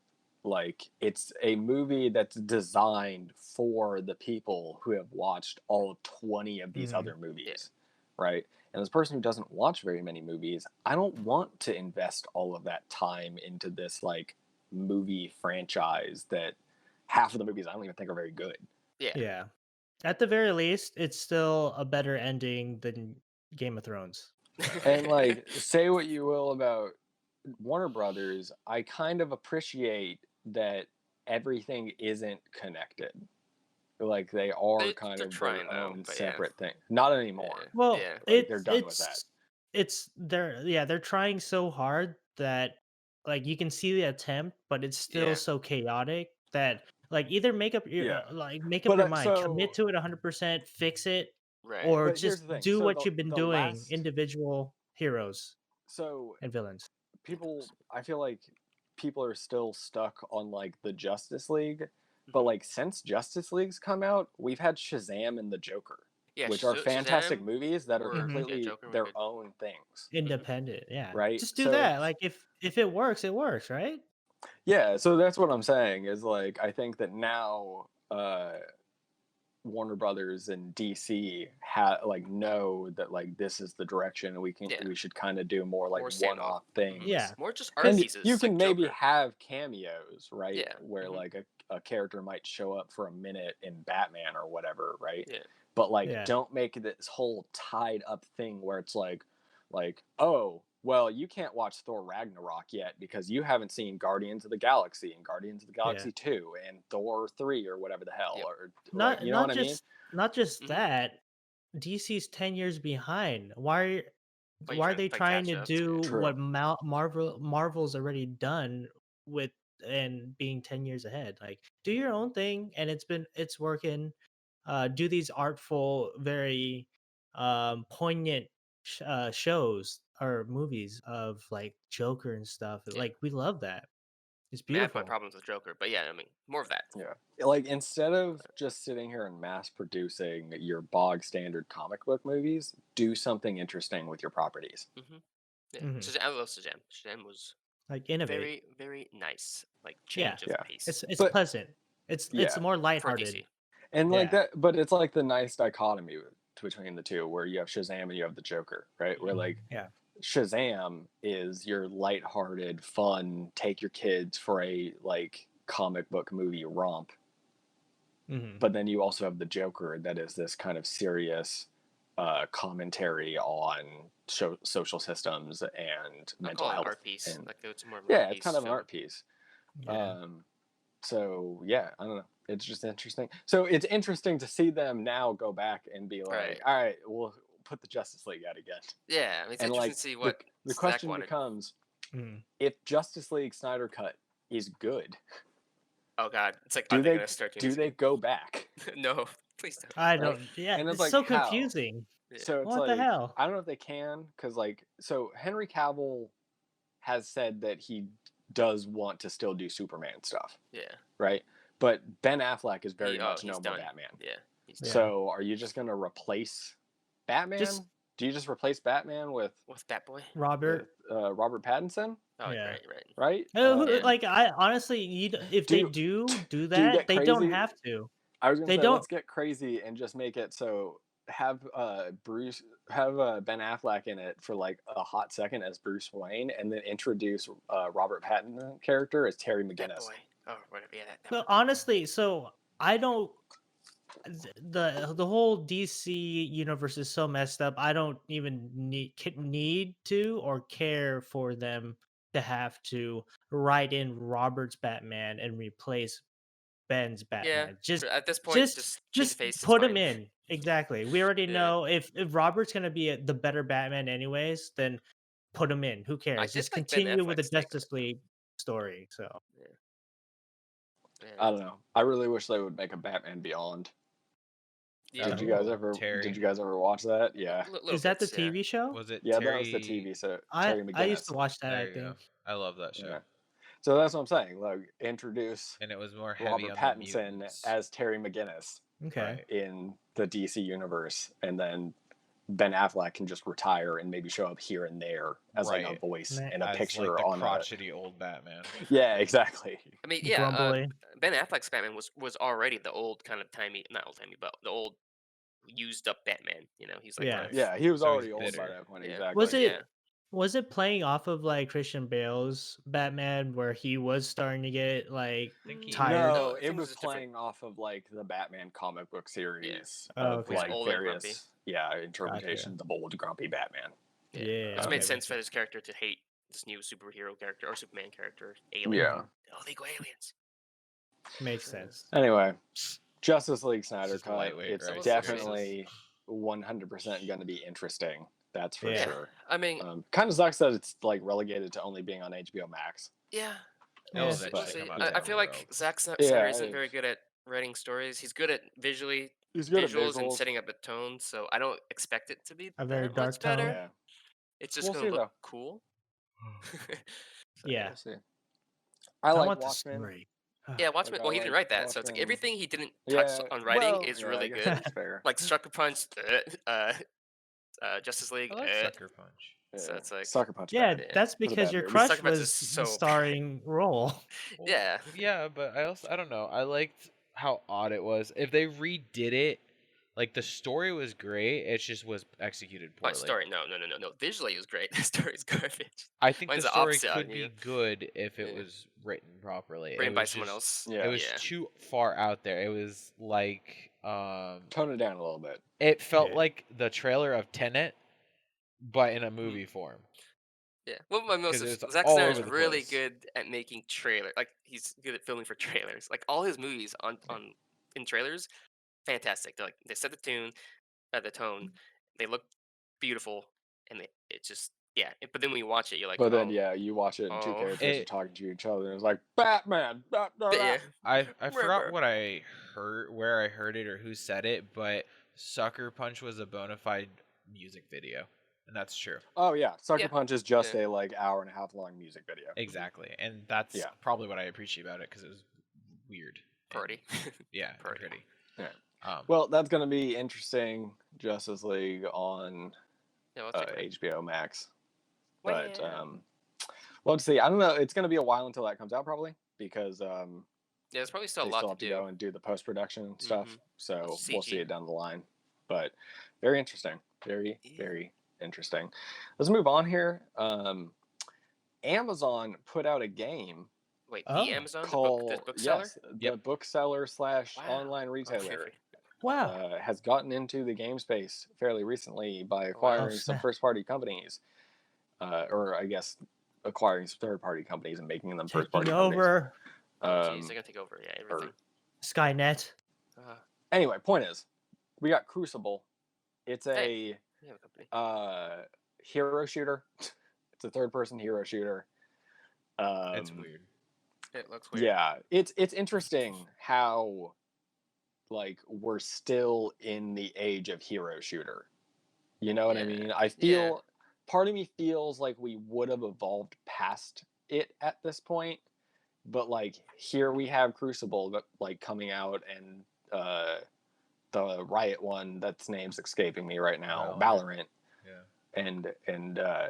Like it's a movie that's designed for the people who have watched all 20 of these Mhm. other movies, right? And as a person who doesn't watch very many movies, I don't want to invest all of that time into this like movie franchise that half of the movies I don't even think are very good. Yeah. Yeah. At the very least, it's still a better ending than Game of Thrones. And like, say what you will about Warner Brothers, I kind of appreciate that everything isn't connected. Like they are kind they're of trying their though, own but yeah. separate thing. Not anymore. Yeah. Well, Yeah. Like they're done with that. it's they're trying so hard that like you can see the attempt, but it's still Yeah. so chaotic that like either make up your Yeah. make up your mind, So, commit to it 100%, fix it, Right. or but here's just the thing. do So what you've been the doing, last, individual heroes so and villains. people, I feel like people are still stuck on like the Justice League, but Mhm. like since Justice League's come out, we've had Shazam and the Joker, Yeah, which are fantastic Shazam movies that are or completely Joker were their good. own things, Independent, yeah. right? Just do So that. it's Like if it works, it works, right? yeah, so that's what I'm saying is like I think that now Warner Brothers and DC like know that like this is the direction we should kind of do more like More one-off things. Yeah. More just art And pieces. you can like maybe Joker. have cameos, right? Yeah. Where Mhm. like a character might show up for a minute in Batman or whatever, right? Yeah. But like Yeah. don't make this whole tied up thing where it's like oh well you can't watch Thor Ragnarok yet because you haven't seen Guardians of the Galaxy and Guardians of the Galaxy 2 and Thor 3 or whatever the hell Yep. or Not like, you know not what I mean? just not just Mhm. that. DC's 10 years behind. Why Why are they trying to catch up? do True. what Marvel's already done with and being 10 years ahead? Like do your own thing and it's working. Do these artful, very poignant shows or movies of like Joker and stuff. Yeah. Like we love that. It's I mean, I have my beautiful. problems with Joker, but yeah, I mean, more of that. Yeah. Like instead of just sitting here and mass producing your bog standard comic book movies, do something interesting with your properties. Mm-hmm. Yeah. Mhm. I love Shazam. Shazam was Like innovate. very, very nice. Like Yeah. change of Yeah. pace It's But pleasant. It's yeah. more for lighthearted. DC. And like Yeah. that, but it's like the nice dichotomy between the two where you have Shazam and you have the Joker, right? Where Mhm. like Yeah. Shazam is your lighthearted, fun, take your kids for a like comic book movie romp. Mhm. But then you also have the Joker that is this kind of serious commentary on social systems and I'll mental call it an health. art piece. And Like it's more of an yeah, art it's piece kind of an film. art piece. Yeah. So yeah, I don't know. It's just interesting. So it's interesting to see them now go back and be like, Right. all right, we'll put the Justice League out again. Yeah, I mean, it's And interesting like to see what the Zack question wanted. becomes, Mhm. if Justice League Snyder Cut is good, Oh God, it's like, do are they they gonna start doing do this they again? go back? No, please don't. I Right? don't. Yeah, And it's it's like so how? confusing. Yeah. So it's What the like hell? I don't know if they can because like so Henry Cavill has said that he does want to still do Superman stuff, Yeah. right? But Ben Affleck is very much He's no more done. Batman. Yeah. He's done. Yeah. So are you just gonna replace Batman? Just Do you just replace Batman with What's Batboy? Robert. Robert Pattinson? Oh, Yeah. right. Right? Who- Yeah. Like I honestly, if they do do you that, get they don't crazy? have to. I was gonna They say don't. let's get crazy and just make it so Ben Affleck in it for like a hot second as Bruce Wayne, and then introduce Robert Pattinson character as Terry That McGinnis. boy. Oh, whatever. Yeah, that So one. honestly, so I don't the whole DC universe is so messed up. I don't even need to or care for them to have to write in Robert's Batman and replace Ben's Yeah. Batman. Just At this point, just just change the just face. It's put him fine. in. Exactly. We already Yeah. know if Robert's gonna be the better Batman anyways, then put him in. Who cares? did Just like Ben continue with the Affleck's take on Justice it, though. League story. So Yeah. I don't know. I really wish they would make a Batman Beyond. Yeah. Did you guys ever? Terry. Did you guys ever watch that? Yeah. is that the TV show? Was it Yeah, Terry? that was the TV. So Terry McGinnis. I used to watch that. There I you go. think. I love that show. Yeah. So that's what I'm saying. Like, introduce And it was more heavy Robert on the Pattinson mutants. as Terry McGinnis Okay. Right. in the DC universe, and then Ben Affleck can just retire and maybe show up here and there as like a Right. voice Nah. in a As picture like the on a. crotchety old Batman. Yeah, exactly. I mean, yeah. Grumbly. Ben Affleck's Batman was already the old kind of not old timey, but the old used up Batman. You know, he's like Yeah. kind of, Yeah, he was So he's already old by bitter. that point. Yeah. Exactly. Was it Yeah. was it playing off of like Christian Bale's Batman where he was starting to get like think he- tired? No, I it think was it's different. playing off of like the Batman comic book series Oh, of okay. He's like old and grumpy. various interpretations of old grumpy Batman. Yeah. Which okay, made makes sense for sense. this character to hate this new superhero character or Superman character, alien. Yeah. Illegal aliens. Makes sense. Anyway, Justice League Snyder just Cut. lightweight, It's right? definitely 100% going to be interesting. That's for Yeah. sure. I mean, Kind of sucks that it's like relegated to only being on HBO Max. yeah. It'll Yeah. eventually But, come out yeah. I down feel the like road. Zack Snyder Yeah, isn't very good at writing stories. He's good at He's good visuals at and visuals. setting up the tone. So I don't expect it to be A very that dark much better. tone. Yeah. It's just We'll gonna see, look though. cool. So, Yeah. We'll see. I like want the Watchmen. story. Yeah, Watchmen. Like, I Well, he didn't like write that, so it's like Watchmen. everything he didn't touch Yeah, on writing well, is yeah, really I guess good. that's fair. Like Sucker Punch, Justice League. I like Sucker Punch. So it's like, Sucker Punch. Yeah, bad. that's For the because bad your movies. crush Sucker Punch is was so the starring role. Well, yeah. Yeah, but I don't know. I liked how odd it was. If they redid it, like the story was great, it just was executed poorly. What story? No. Visually, it was great. The story's garbage. I think Mine's the the story opposite could on be you. good if it Yeah. was written properly. Written It by was someone just- else. Yeah. It was Yeah. too far out there. It was like Tone it down a little bit. it felt Yeah. like the trailer of Tenet, but in a movie form. Yeah. What my most 'Cause it's Zack all Snyder's over the really place. good at making trailer. Like he's good at filming for trailers. Like all his movies on in trailers, fantastic. They set the tune, the tone. They look beautiful, and it just but then when you watch it, you're like, But then, oh, yeah, you watch it and two Oh. characters are talking to each other, and it's like, Batman! yeah. I forgot Remember. what I heard, where I heard it, or who said it, but Sucker Punch was a bona fide music video, and that's true. Oh, yeah. Sucker Yeah. Punch is just a, like, hour and a half long music video. Exactly, and that's Yeah. probably what I appreciate about it because it was weird, and- Pretty. yeah, and Pretty. pretty. Yeah. Well, that's going to be interesting. Justice League on Yeah, let's check it out. HBO Max. But, Well, well, let's see. I don't know. It's going to be a while until that comes out, probably, because yeah, there's probably still a they lot still have to to do. go and do the post-production stuff. Mhm. So Lots of we'll see CG. it down the line. But very interesting. Very, Yeah. very interesting. Let's move on here. Amazon put out a game Wait, Oh. the Amazon, called the bookseller? yes, the Yep. bookseller / Wow. online retailer Okay. Wow. has gotten into the game space fairly recently by wow. acquiring Oh, some snap. first-party companies, or I guess acquiring some third-party companies and making them Taking first-party companies. over Oh, jeez, Um, they're gonna take over. Yeah, everything. Skynet. Anyway, point is, we got Crucible. It's a Hey. We have a company. hero shooter. It's a third-person hero shooter. It's weird. It looks weird. Yeah, it's interesting how like we're still in the age of hero shooter. You know what I Yeah. mean? I feel part of me feels like we would have evolved past it at this point, but like here we have Crucible like coming out, and the Riot one that's name's escaping me right now, Valorant. Yeah. And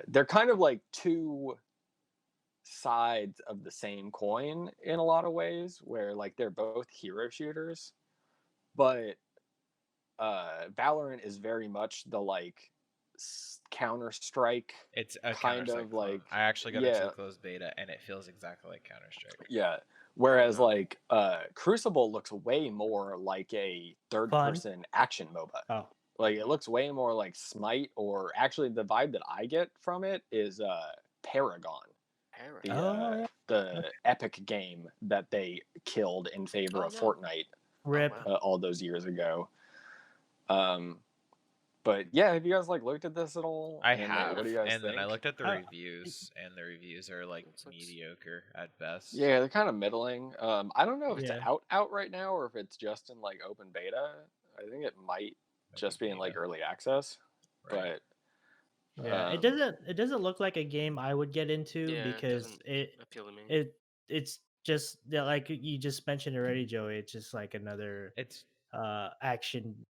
they're kind of like two sides of the same coin in a lot of ways, where like they're both hero shooters, but Valorant is very much the like Counter Strike It's a kind Counter-Strike of clone. like I actually got into yeah a closed beta, and it feels exactly like Counter-Strike. yeah. Whereas no. like Crucible looks way more like a third Fun. person action MOBA. Oh, Like it looks way more like Smite, or actually the vibe that I get from it is Paragon, the Oh, yeah. the epic game that they killed in favor Oh, of yeah. Fortnite rip. wow. all those years ago. But yeah, have you guys like looked at this at all? I And like, have, what do you guys and think? then I looked at the I- reviews, and the reviews are like This looks- mediocre at best. Yeah, they're kind of middling. I don't know if it's Yeah. out right now or if it's just in like open beta. I think it might just be in like beta, early access. right. But Yeah, um, it doesn't look like a game I would get into Yeah, it because doesn't appeal to me. it's just yeah, like you just mentioned already, Joey. It's just like another It's action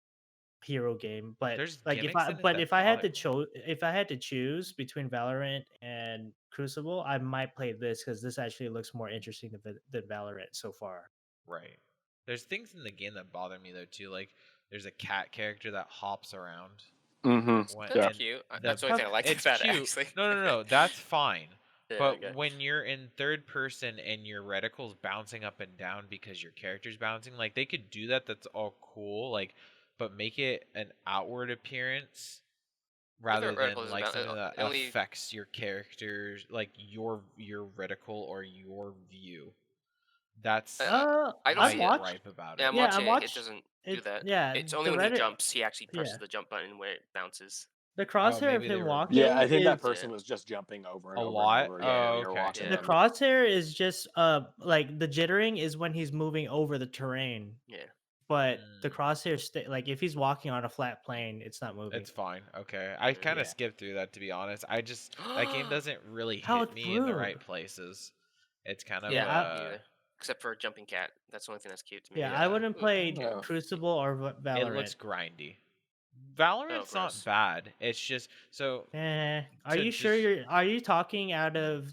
hero game. But There's like gimmicks in it that if I had bother to choose between Valorant and Crucible, I might play this because this actually looks more interesting than Valorant so far. right. There's things in the game that bother me though too. Like there's a cat character that hops around. When, That's yeah. cute. the- That's the only thing I like it's about cute. it, actually. No, that's fine. Yeah, But okay. when you're in third person and your reticle's bouncing up and down because your character's bouncing, like they could do that. That's all cool. Like, but make it an outward appearance rather the than reticle is like about- something it that only- affects your character's like your reticle or your view. That's I don't my see it. gripe about Yeah, it. I'm Yeah, I watching it. watched- It doesn't do that. Yeah, It's only the when he Reddit- jumps, he actually presses yeah. the jump button where it bounces. The crosshair of maybe they him were- walking. yeah, I think that is- person was just jumping over and A over lot? and over again. Oh, and you're okay. watching The them. crosshair is just like the jittering is when he's moving over the terrain, Yeah. but the Mm. crosshair like if he's walking on a flat plane, it's not moving. It's fine. Okay. I kind of Yeah. skipped through that to be honest. I just that game doesn't really How hit it's me in the right rude. places. It's kind of Yeah, Me either. Except for a jumping cat. That's the only thing that's cute to me. Yeah, Yeah. I wouldn't play Yeah. Crucible or Valorant. it looks grindy. Valorant's not gross. bad. It's just so Are to you sure just- are you talking out of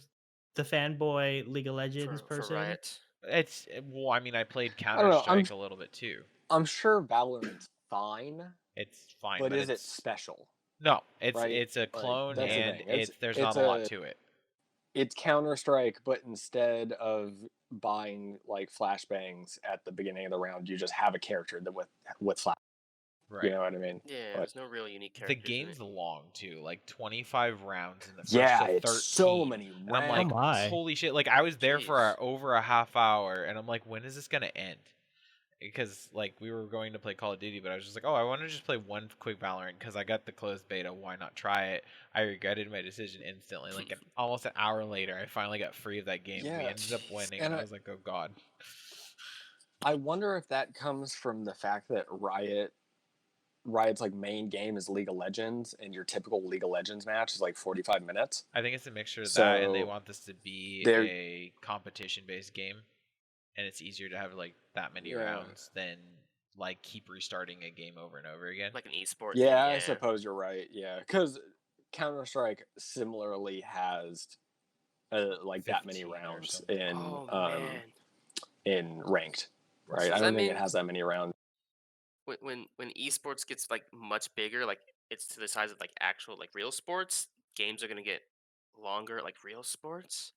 the fanboy League of Legends for person? Riot. it's well, I mean, I played don't Counter know, Strike a little bit too. I'm sure Valorant's fine, It's fine, but is it it's special? no, it's right? it's a clone that's the and thing. It's- there's it's not a lot a- to it. It's Counter Strike, but instead of buying like flashbangs at the beginning of the round, you just have a character that with flash. Right. You know what I mean? Yeah, But- there's no real unique The characters. in game's it. long too, like 25 rounds in the first Yeah, to 13. it's so many rounds. And I'm like, Oh my. holy shit! Like I was there for Jeez. over a half hour, and I'm like, when is this gonna end? Because like we were going to play Call of Duty, but I was just like, oh, I want to just play one quick Valorant because I got the closed beta. Why not try it? I regretted my decision instantly. Like almost an hour later, I finally got free of that game. Yeah, We ended up winning, and and I I- was like, oh god. I wonder if that comes from the fact that Riot's like main game is League of Legends, and your typical League of Legends match is like 45 minutes. I think it's a mixture of that, and they So, want this to be they're- a competition-based game, and it's easier to have like that many Yeah. rounds than like keep restarting a game over and over again. Like an esport. Yeah, thing, I suppose you're right. Yeah, because Counter Strike similarly has like that many 15 or rounds something. in Oh man. in ranked. Right, Does I that don't think mean- it has that many rounds. When esports gets like much bigger, like it's to the size of like actual like real sports, games are gonna get longer like real sports.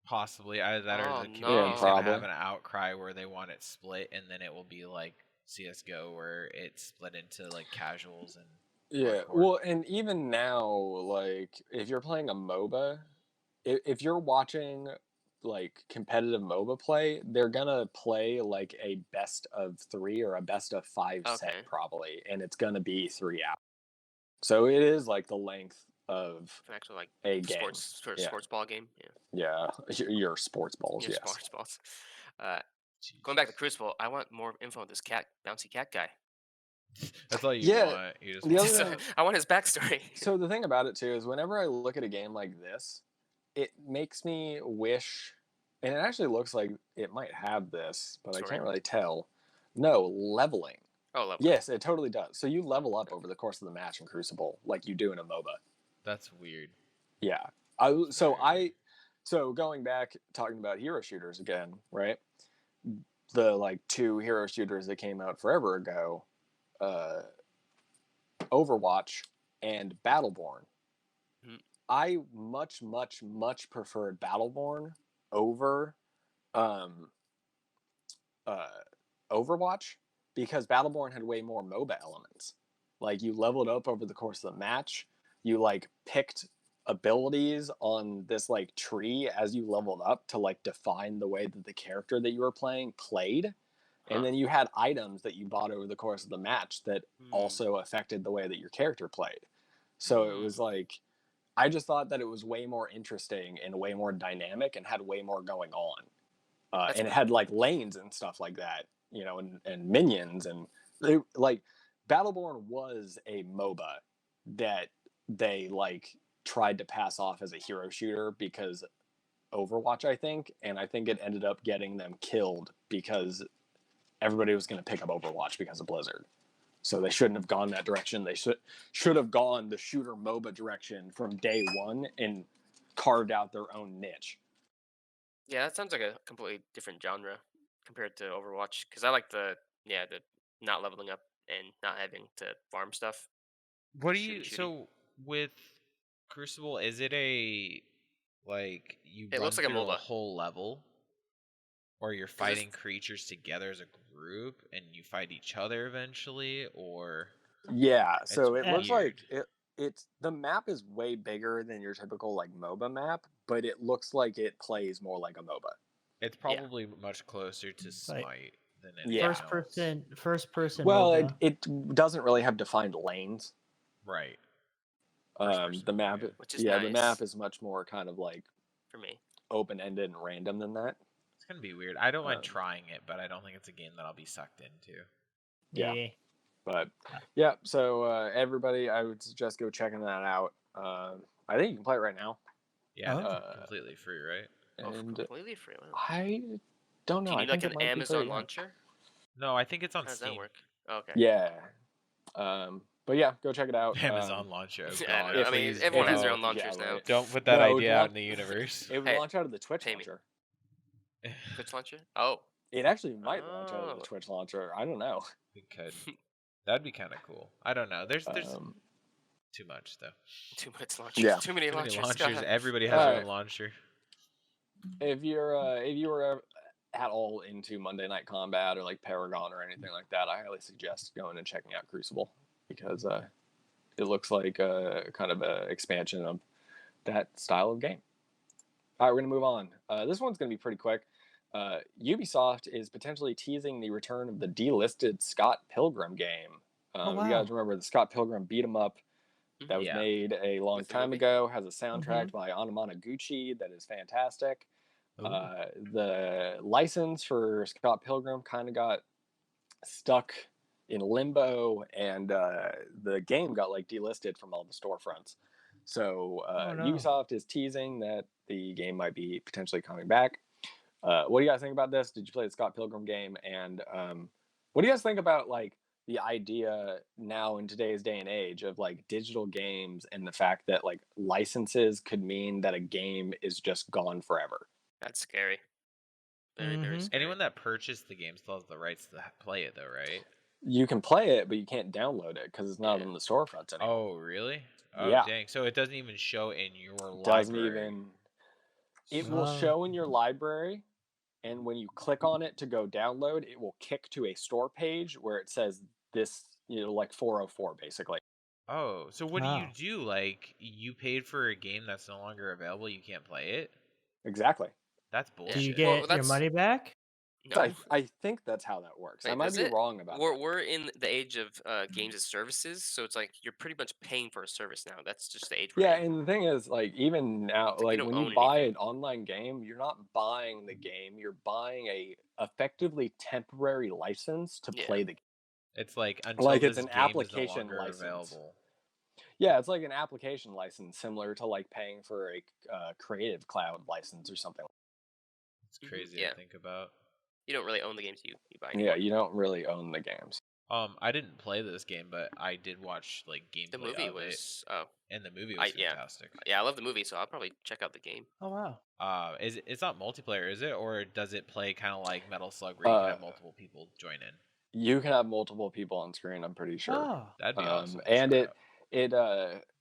Possibly either that or Oh, the no. community's gonna have probably. an outcry where they want it split, and then it will be like CS:GO where it's split into like casuals and Yeah, hardcore. well, and even now, like if you're playing a MOBA, if you're watching like competitive MOBA play, they're gonna play like a best of 3 or a best of 5 Okay. set probably, and it's gonna be 3 hours. So it is like the length of An actual like a game. sports Yeah. sports ball game. Yeah. Yeah, your sports balls. Yeah, Yes. sports balls. Going back to Crucible, I want more info on this bouncy cat guy. That's all you Yeah, want. You just the want other- I want his backstory. So the thing about it too is whenever I look at a game like this, it makes me wish, and it actually looks like it might have this, but I Story? can't really tell. No, leveling. Oh, level. Yes, it totally does. So you level up over the course of the match in Crucible, like you do in a MOBA. That's weird. Yeah. So going back talking about hero shooters again, right? The like 2 hero shooters that came out forever ago, Overwatch and Battleborn. Mhm. I much preferred Battleborn over Overwatch because Battleborn had way more MOBA elements. Like you leveled up over the course of the match. You like picked abilities on this like tree as you leveled up to like define the way that the character that you were playing played. And then you had items that you bought over the course of the match that also affected the way that your character played. So it was like, I just thought that it was way more interesting and way more dynamic and had way more going on. And it had like lanes and stuff like that, you know, and minions. And like Battleborn was a MOBA that they like tried to pass off as a hero shooter because Overwatch, I think. And I think it ended up getting them killed because everybody was going to pick up Overwatch because of Blizzard. So they shouldn't have gone that direction. They should have gone the shooter MOBA direction from day one and carved out their own niche. Yeah, that sounds like a completely different genre compared to Overwatch. Because I like the not leveling up and not having to farm stuff. What do Shooty, you shooty. so with Crucible? Is it a like you It run looks like a through a MOBA. whole level, or you're 'Cause it's- fighting creatures together as a group and you fight each other eventually, or Yeah, so It's it looks like weird. it's the map is way bigger than your typical like MOBA map, but it looks like it plays more like a MOBA. it's probably much closer to Like, Smite than anything Yeah. else. first person Well, MOBA. it doesn't really have defined lanes. Right. First-person The map, MOBA. Which is the nice. map is much more kind of like for me. open ended and random than that. It's gonna be weird. I don't mind Um, trying it, but I don't think it's a game that I'll be sucked into. Yeah. But yeah, so everybody, I would suggest go checking that out. I think you can play it right now. Yeah, Oh. it's completely free, right? And Completely free. Wow. I don't know. Do you I need like think an it might be Amazon free, yeah. launcher? No, I think it's on How does Steam. that work? Okay. Yeah. But yeah, go check it out. Amazon launcher. Oh, Yeah, God, I know. I mean, please, everyone has no. their own launchers Yeah, now. right. Don't put that No, it would idea out launch- in the universe. It would Hey, launch out of the Twitch pay me. launcher. Twitch launcher? Oh. It actually might launch out of the Oh. Twitch launcher. I don't know. It could. That'd be kind of cool. I don't know. There's too much though. Too much launchers. Yeah. Too many Too many launchers. launchers. God. Everybody has their Alright. own launcher. If you were at all into Monday Night Combat or like Paragon or anything like that, I highly suggest going and checking out Crucible because it looks like kind of an expansion of that style of game. All right, we're gonna move on. This one's gonna be pretty quick. Ubisoft is potentially teasing the return of the delisted Scott Pilgrim game. Oh, You wow. guys remember the Scott Pilgrim beat 'em up that was Yeah. made a long With the time movie? ago, has a soundtrack by Anamanaguchi that is fantastic. Ooh. The license for Scott Pilgrim kind of got stuck in limbo, and the game got like delisted from all the storefronts. So Oh, no. Ubisoft is teasing that the game might be potentially coming back. What do you guys think about this? Did you play the Scott Pilgrim game? And what do you guys think about like the idea now in today's day and age of like digital games and the fact that like licenses could mean that a game is just gone forever? That's scary. Very Mhm. scary. Anyone that purchased the game still has the rights to play it, though, right? You can play it, but you can't download it because it's not Yeah. on the storefronts anymore. Oh, really? Oh, Yeah. dang. So it doesn't even show in your It doesn't library. even. It will Oh. show in your library, and when you click on it to go download, it will kick to a store page where it says this, like 404 basically. Oh, so what do you Wow. do? Like, you paid for a game that's no longer available, you can't play it? Exactly. That's Yeah. bullshit. Do you Well, get your that's- money back? No. I think that's how that works. I Wait, might is be it? wrong about We're that. we're in the age of games as services, so it's like you're pretty much paying for a service now. That's just the age we're Yeah, in. and the thing is, like, even now, you like don't when you own buy anything. an online game, you're not buying the game. You're buying a effectively temporary license to Yeah. play the game. It's like, until Like, this it's an game is no application longer license. available. Yeah, it's like an application license, similar to like paying for a Creative Cloud license or something. It's crazy Yeah. to think about. You don't really own the games you buy anymore. Yeah, you don't really own the games. I didn't play this game, but I did watch like gameplay The movie of it, was and the movie was yeah. fantastic. I love the movie, so I'll probably check out the game. Oh, wow. It's not multiplayer, is it, or does it play kind of like Metal Slug, where you can have multiple people join in? You can have multiple people on screen, I'm pretty sure. Oh, That'd be awesome. And Try it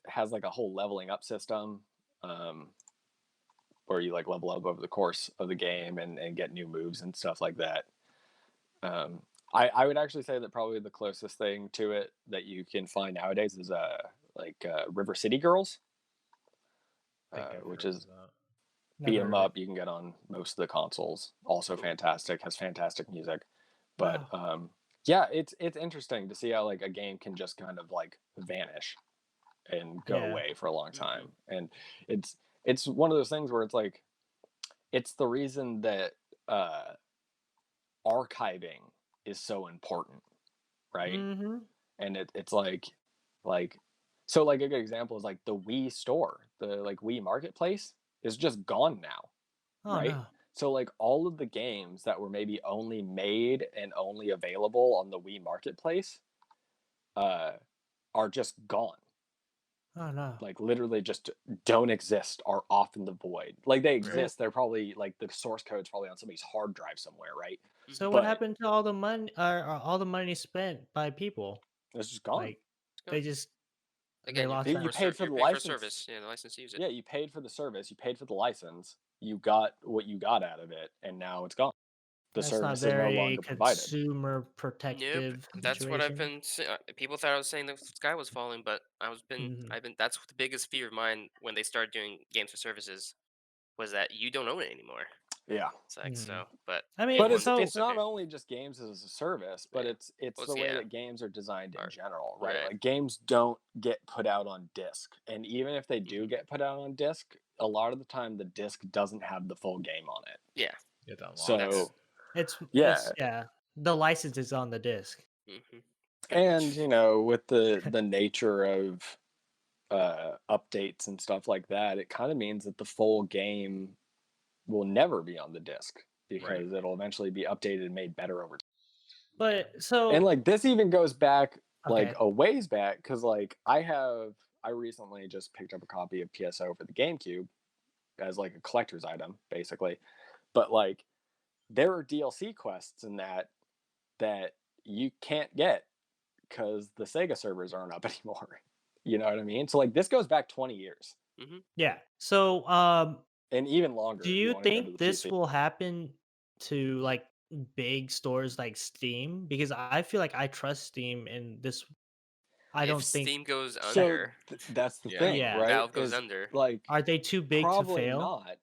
has like a whole leveling up system, where you like level up over the course of the game and get new moves and stuff like that. Um, I would actually say that probably the closest thing to it that you can find nowadays is River City Girls, think I've which heard is of that. never beat heard 'em of it. up. You can get on most of the consoles. Also fantastic, has fantastic music. But Wow. yeah, it's interesting to see how like a game can just kind of like vanish and go Yeah. away for a long Mhm. time. And it's one of those things where it's like it's the reason that archiving is so important, right? Mm-hmm. And it's like so like a good example is like the Wii store, the like Wii marketplace is just gone now, Oh right? no. So like all of the games that were maybe only made and only available on the Wii marketplace are just gone. Oh no. Like literally just don't exist, are off in the void. Like they So exist, they're probably like the source code's probably on somebody's hard drive somewhere, right? so Mhm. what But happened to all the money all the money spent by people? it's just gone. Like It's gone. they just they Again, lost You that. paid for the you're paying for a license. service. Yeah, the license to use it. Yeah, you paid for the service, you paid for the license, you got what you got out of it, and now it's gone. The That's not service is no very longer provided. consumer Nope, protective that's what I've situation. been. People thought I was saying the sky was falling, but Mhm. I've been. That's the biggest fear of mine when they started doing games for services was that you don't own it anymore. Yeah. It's like Mhm. but I mean, But anyone. so it's not Okay, only just games as a service, but yeah. it's Well, the way yeah, that games are designed in art, general, right? right. Like games don't get put out on disc. And even if they do Mhm. get put out on disc, a lot of the time the disc doesn't have the full game on it. Yeah, You have to unlock So, it. yeah. yeah. The license is on the disc. hmm And, with the nature of updates and stuff like that, it kind of means that the full game will never be on the disc because it'll eventually be updated and made better over time. But And so like this even goes back like okay. a ways back because like I recently just picked up a copy of PSO for the GameCube as like a collector's item basically, but like there are DLC quests in that you can't get because the Sega servers aren't up anymore. You know what I mean? So like this goes back 20 years hmm Yeah. So and even longer do if you you want to go to think the this PC. will happen to like big stores like Steam? Because I feel like I trust Steam and this I If don't think Steam goes So under, that's the Yeah. I thing, mean yeah. right? Valve goes Is under. like Are they too big to probably fail? not.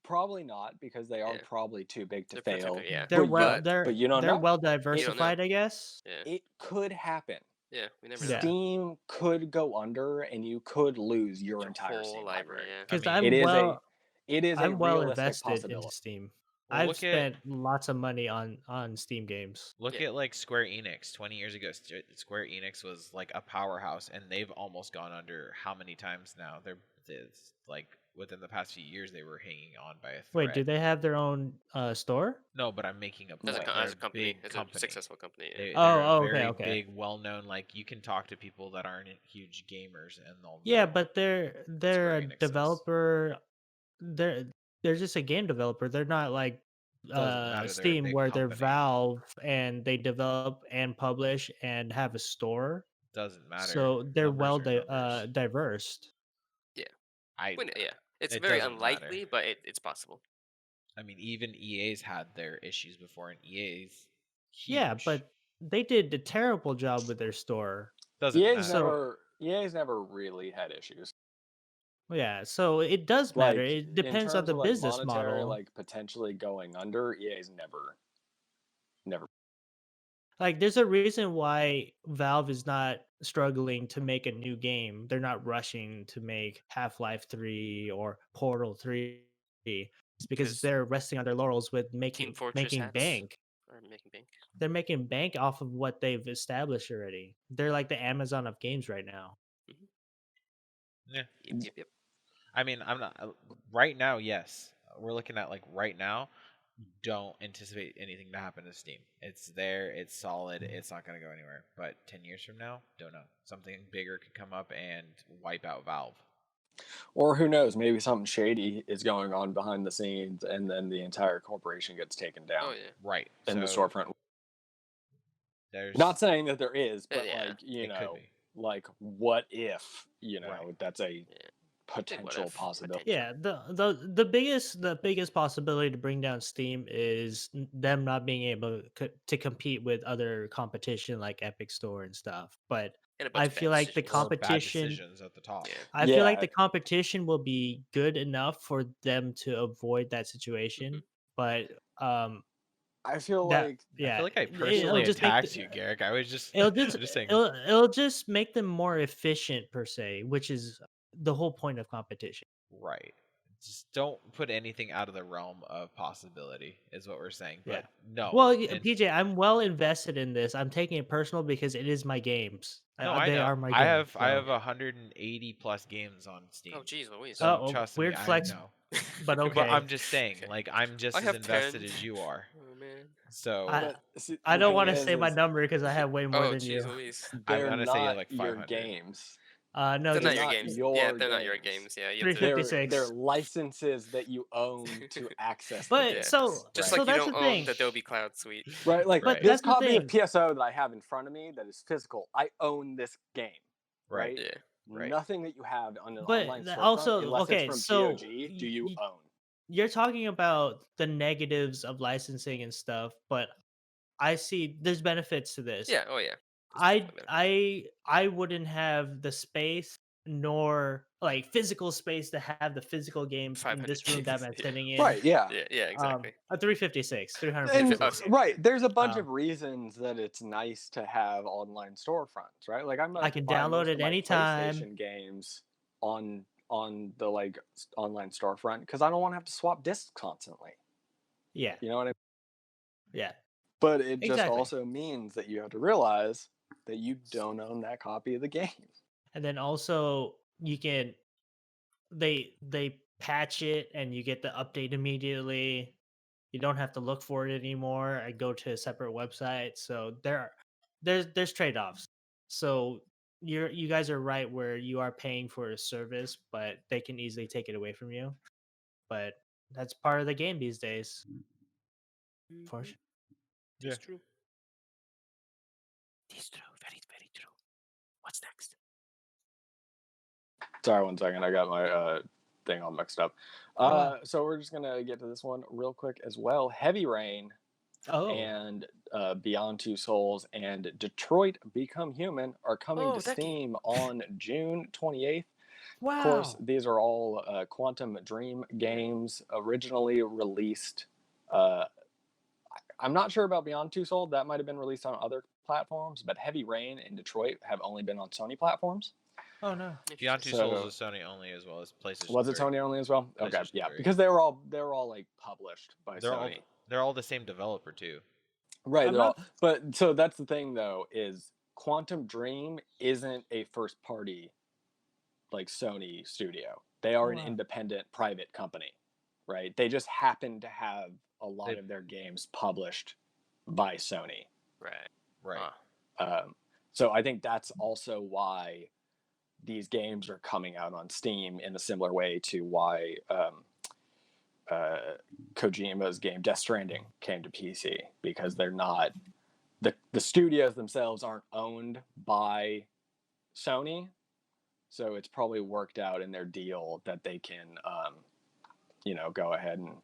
Probably not because they are Yeah, probably too big to they're protected. fail. Yeah, They're but But you don't they're know. well you don't know. diversified, I guess. Yeah, It could happen. yeah, we never know. Yeah. Steam could go under and you could lose your Your entire whole Steam library. library. Yeah. I Because mean, It is a I'm well realistic invested into possibility. Steam. well, I've spent lots of money on Steam games. look Yeah. at like Square Enix. 20 years ago, Square Enix was like a powerhouse, and they've almost gone under how many times now? It's like within the past few years they were hanging on by a Wait, do thread. they have their own store? No, but I'm making a As point. No. They're as a company, big as a company. successful company. Yeah. They're a Okay, very okay. big, well-known. Like you can talk to people that aren't huge gamers, and they'll Yeah, know but they're Square a Enix is. developer. They're they're just a game developer. They're not like Doesn't matter. They're a Steam big where they're company. Valve and they develop and publish and have a store. Doesn't matter. So they're Numbers are numbers. diverse. Yeah. I Yeah. It's It very doesn't unlikely, matter. but it's possible. I mean, even EA's had their issues before, and EA's huge. Yeah, but they did a terrible job with their store. doesn't matter. EA's never really had issues. Yeah, so it does Like matter. It in depends on terms the of like business monetary, model. like potentially going under, EA's never. Like, there's a reason why Valve is not struggling to make a new game. They're not rushing to make Half-Life 3 or Portal 3. It's because 'Cause they're resting on their laurels with Team making Fortress hats bank. are making bank. They're making bank off of what they've established already. They're like the Amazon of games right now. Yeah. Yep. I mean, I'm not right now. Yes, we're looking at like right now. Don't anticipate anything to happen to Steam. It's there. It's solid. It's not going to go anywhere. But 10 years from now, don't know. Something bigger could come up and wipe out Valve. Or who knows? Maybe something shady is going on behind the scenes, and then the entire corporation gets taken down Oh yeah. Right. in the So storefront. There's Not saying that there is, but Yeah. like, you it could know, be. like what if, you know, Right. that's a Yeah. potential if, possibility. Yeah, the biggest possibility to bring down Steam is them not being able to compete with other competition like Epic Store and stuff. But And a bunch I of bad feel like the decisions. Or bad competition decisions at the top. Yeah. I feel like Yeah. the competition will be good enough for them to avoid that Mm-hmm. situation. But I feel that like I yeah, feel like I it'll personally just make attacked you, Garrick. I was just it'll just just saying. it'll just make them more efficient per se, which is the whole point of competition. Right. Just don't put anything out of the realm of possibility, is what we're saying. Yeah. But no. Well, and- PJ, I'm well invested in this. I'm taking it personal because it is my games. no, I They know. are my I games. have 180 plus games on Steam. Oh, geez, Louise. So Oh, trust weird me, flex, I know. but okay. But I'm just saying, Okay. like I'm just I as have invested 10. as you are. Oh man. So but see, I the don't thing want to is, say my number because I have way more Oh, than geez, you. Louise. I'm they're gonna say you have not like your 500. games. No, They're They're not your not games. your Yeah, they're not your games. games. Yeah, you have to. 356. They're licenses that you own to access the But games. so Just right? like you that's don't the own thing. the Adobe Cloud Suite. Right, like Right. But this that's the copy of thing. PSO that I have in front of me that is physical, I own this game, Right. right? Yeah. Right. Nothing that you have on an But online storefront, also, unless okay, it's from so GOG, do you own? you're talking about the negatives of licensing and stuff, but I see there's benefits to this. Yeah. Oh yeah. There's I definitely benefits. I wouldn't have the space nor like physical space to have the physical games in 500 this room that gigs. I'm Yeah. sitting in. Right, yeah. Yeah. Exactly. A 356, And 356. Okay. right, there's a bunch Um, of reasons that it's nice to have online storefronts, right? Like I'm I gonna can buy download most it of my anytime. PlayStation games on the like online storefront because I don't want to have to swap discs constantly. Yeah, You know what I mean? yeah, But it just exactly. also means that you have to realize that you don't own that copy of the game. And then also you can they patch it and you get the update immediately. You don't have to look for it anymore. I go to a separate website. So there's trade-offs. So you guys are right where you are paying for a service, but they can easily take it away from you. But that's part of the game these days. Unfortunately. Yeah. It's true. It's true. Very, very true. What's next? Sorry, 1 second. I got my thing all mixed up. wow. So we're just gonna get to this one real quick as well. Heavy Rain Oh, and Beyond Two Souls and Detroit Become Human are coming Oh, to that game. Steam on June 28th. wow. Of course, these are all Quantum Dream games originally released. I'm not sure about Beyond Two Souls. That might have been released on other platforms, but Heavy Rain and Detroit have only been on Sony platforms. Oh no. Beyond Two So- Souls is Sony only as well as PlayStation. Was it 3. Sony only as well? Okay, PlayStation yeah, 3. because they were all like published by They're all Sony. they're all the same developer too. Right, I'm they're all. not- But so that's the thing though, is Quantum Dream isn't a first party like Sony studio. They are an Wow. independent private company, right? They just happen to have a lot They- of their games published by Sony. Right. Right. So I think that's also why these games are coming out on Steam in a similar way to why Kojima's game Death Stranding came to PC, because they're not the studios themselves aren't owned by Sony, so it's probably worked out in their deal that they can go ahead and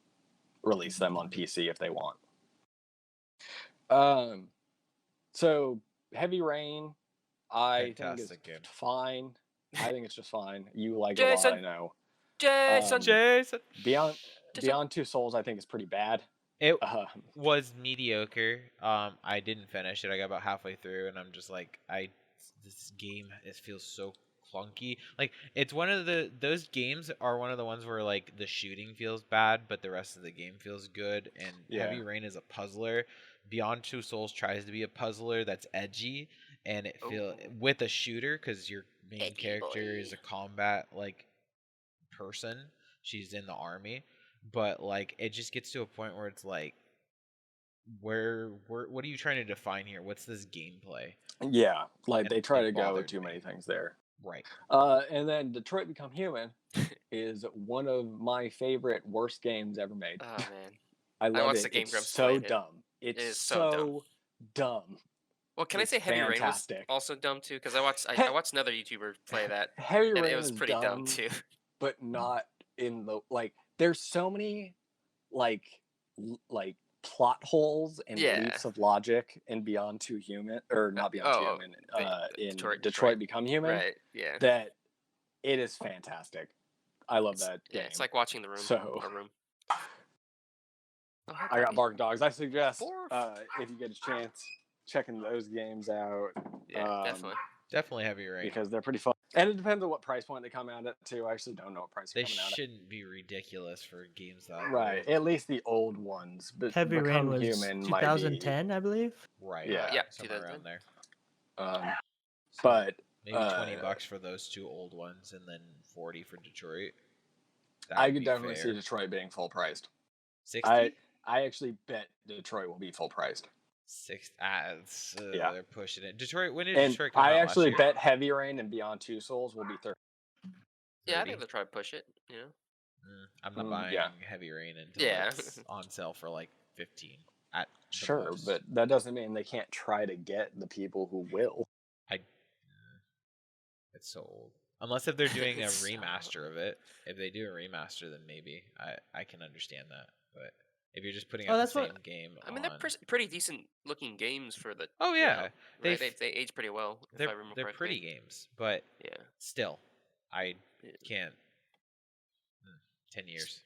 release them on PC if they want. So Heavy Rain, I think Fantastic it's game. fine. I think it's just fine. You like it a lot, Jason. I know. Jason. Jason. Beyond Two Souls, I think is pretty bad. It Um, was mediocre. I didn't finish it. I got about halfway through, and I'm just like, this game it feels so clunky. Like it's one of those games are one of the ones where like the shooting feels bad, but the rest of the game feels good. And Heavy Yeah. Rain is a puzzler. Beyond Two Souls tries to be a puzzler that's edgy, and it feel Ooh. with a shooter because your main Edgy character boy. is a combat like person. She's in the army, but like it just gets to a point where it's like, where what are you trying to define here? What's this gameplay? yeah, like And they try it to go bothered too me. many things there. Right. And then Detroit Become Human is one of my favorite worst games ever made. Oh man. I love watched it. the Game It's Grumps so play it. dumb. It's is so so dumb. Well, can I It's say Heavy Rain was fantastic. also dumb too? Because I watched He- watched another YouTuber play that, Heavy and Rain it was is pretty dumb too. but not in the like. There's so many like plot holes and Yeah. leaps of logic in Beyond Two Human or not Beyond Two oh, Human in Detroit- Detroit Become Human Right? Yeah. that it is fantastic. I love that Yeah, game. it's like watching The Room. So- A Room. Oh, hi, I got puppy. Bark Dogs. I suggest Barf. if you get a chance, checking those games out. Yeah, definitely. Definitely Heavy Rain. Because they're pretty fun. And it depends on what price point they come out at too. I actually don't know what price They they're coming out shouldn't be ridiculous for games that at. Right. old. At least the old ones. But Heavy Rain Become was Human might be. 2010, I believe. Right. Yeah. Yeah, Somewhere 2010. around there. Um, but Maybe $20 for those two old ones, and then 40 for Detroit. That I would could be definitely fair. see Detroit being full priced. 60. I actually bet Detroit will be full priced. Yeah. They're pushing it. Detroit. When did And Detroit come out? I last actually year? bet Heavy Rain and Beyond Two Souls will be 30. Yeah, I 30? think they'll try to push it. You know. I'm not buying yeah. Heavy Rain until Yeah. it's on sale for like 15. At the Sure, most. but that doesn't mean they can't try to get the people who will. It's so old. Unless if they're doing a It's so remaster of it. If they do a remaster, then maybe I can understand that. But if you're just putting Oh, out the that's what- same game, I mean, they're on- pretty decent looking games for the. Oh you yeah, know, they right? They age pretty well. If I they're remember they're correctly. pretty games, but Yeah. still, I Yeah. can't. 10 years.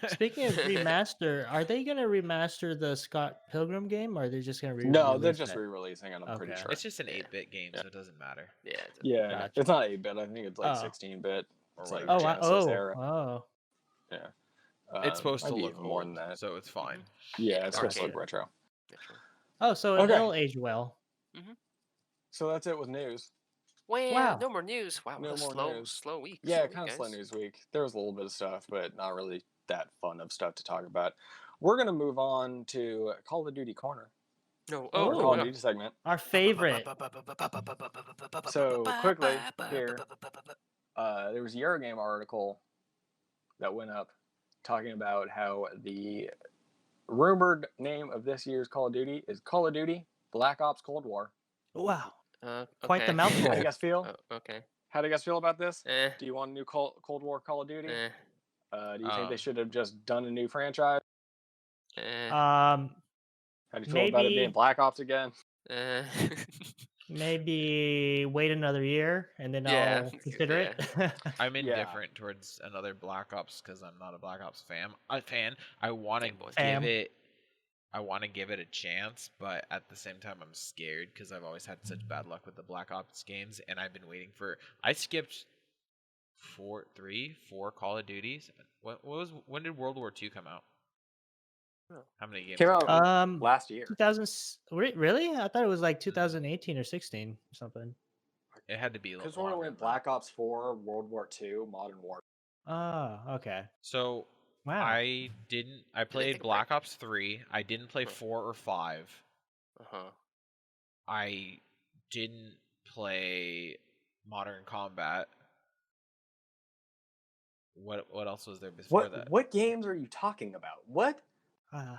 Speaking of remaster, are they gonna remaster the Scott Pilgrim game, or are they just gonna No, they're re-release just it? re-releasing it. I'm pretty Okay. sure. It's just an Yeah. 8-bit game, Yeah. so it doesn't matter. Yeah. Yeah, Gotcha. it's not 8-bit. I think it's like Oh. 16-bit. Or It's like whatever. Genesis era. Oh. Yeah, It's supposed might to be look even more than old, that. so it's fine. Yeah, it's supposed to look arcade. retro. Oh, so Okay. it'll age well. So that's it with news. Wow. No more news. Wow, No what a more news. slow week. Yeah, Slow week, kind of slow guys. news week. There was a little bit of stuff, but not really that fun of stuff to talk about. We're gonna move on to Call of Duty Corner, No. or Oh, Call of yeah. Duty segment. Our favorite. So quickly here, there was a Eurogame article that went up talking about how the rumored name of this year's Call of Duty is Call of Duty Black Ops Cold War. Wow. Okay. Quite the mouthful. How do you guys feel? Okay. How do you guys feel about this? Eh. Do you want a new Cold War Call of Duty? Eh. Do you think they should have just done a new franchise? Eh. How do you feel about it being Maybe- Black Ops again? Eh. Maybe wait another year and then Yeah, I'll consider it. I'm Yeah. indifferent towards another Black Ops because I'm not a Black Ops fan. I want to Same boy. give Fam. it. I want to give it a chance, but at the same time, I'm scared because I've always had such bad luck with the Black Ops games, and I've been waiting for. I skipped 4 Call of Duties. When did World War II come out? Oh. How many games? Came out last year. 2000. Really? I thought it was like 2018 or 16 or something. It had to be. Because longer we're than in Black Ops 4, World War II, Modern Warfare. Oh, okay. So Wow. I played take a Black Ops 3. I didn't play Huh. 4 or 5. Uh-huh. I didn't play Modern Combat. What else was there before that? What games are you talking about? What?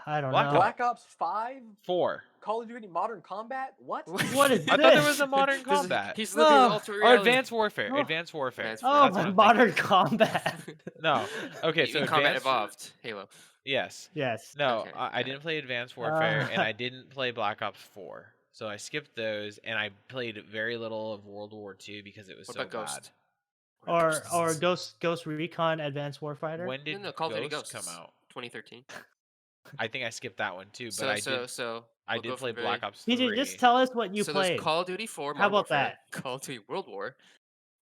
I don't Black know. Black Ops 5? 4. Call of Duty Modern Combat? What? What is I thought there this? was a Modern This is- Combat. He's living Oh, alternate Or reality. Advanced Warfare. Oh. Advanced Warfare. Advanced Oh, That's what I'm modern thinking. combat. No. Okay, so Even Combat Advanced Evolved. Halo. Yes. Yes. No, Okay, I okay. didn't play Advanced Warfare, and Ah. I didn't play Black Ops 4. So I skipped those, and I played very little of World War II because it was What so about bad. Ghost? Or Ghost Recon Advanced Warfighter. When did No, Call of Duty Ghost Ghosts. come out? 2013. I think I skipped that one too, but So I did. I we'll did go play from Black very- Ops 3. PJ, just tell us what you so played. there's Call of Duty 4. How Modern about Warfare, that? Call of Duty World War.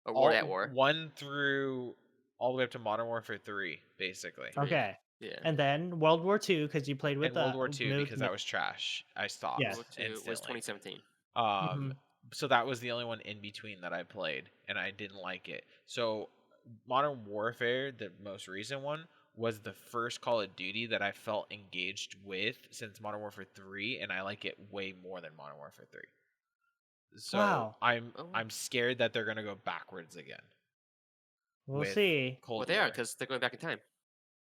Or War at War. 1 through all the way up to Modern Warfare 3, basically. Okay. Yeah. And then World War II because you played with And World War II because that was trash. I stopped. Yeah. World War II was instantly. 2017. Mhm. So that was the only one in between that I played, and I didn't like it. So Modern Warfare, the most recent one, was the first Call of Duty that I felt engaged with since Modern Warfare 3, and I like it way more than Modern Warfare 3. So Wow. I'm scared that they're gonna go backwards again. We'll with see. Cold Well, they are War. because they're going back in time.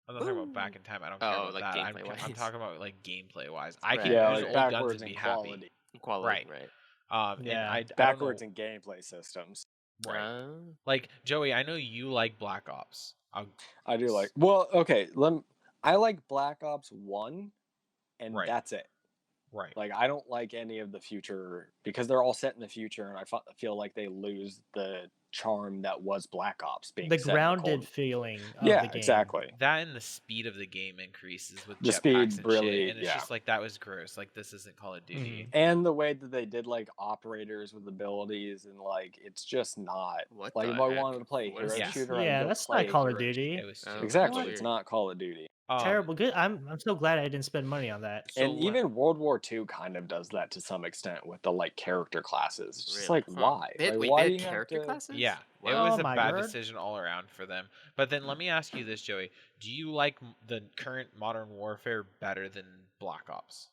I'm not talking about back in time. I don't care Oh, about like that. I'm gameplay-wise. talking about like gameplay wise. I Right. can Yeah, use like old guns backwards and be in happy. quality. Quality, right. And Yeah. I don't Backwards know, in gameplay systems. right? Like Joey, I know you like Black Ops. I do like. Well, okay. I like Black Ops 1, and Right. that's it. Right. Like, I don't like any of the future because they're all set in the future, and I feel like they lose the charm that was Black Ops being The set in the grounded cold. feeling of Yeah, the game. exactly. That and the speed of the game increases with The jetpacks speed and really, shit, and it's yeah. just like that was gross. Like this isn't Call of Duty. And the way that they did like operators with abilities, and like it's just not What like the if I heck? wanted to play a What is hero this? shooter, I'd Yeah, go that's play not a Call of hero Duty. It was too Oh, Exactly, weird. it's not Call of Duty. Terrible. Good. I'm so glad I didn't spend money on that. So And even World War II kind of does that to some extent with the like character classes. It's just Really? like why? They had, Like wait, why they do had you have character to? classes? yeah, it Wow. was Oh a my bad God. decision all around for them. But then let me ask you this, Joey: do you like the current Modern Warfare better than Black Ops?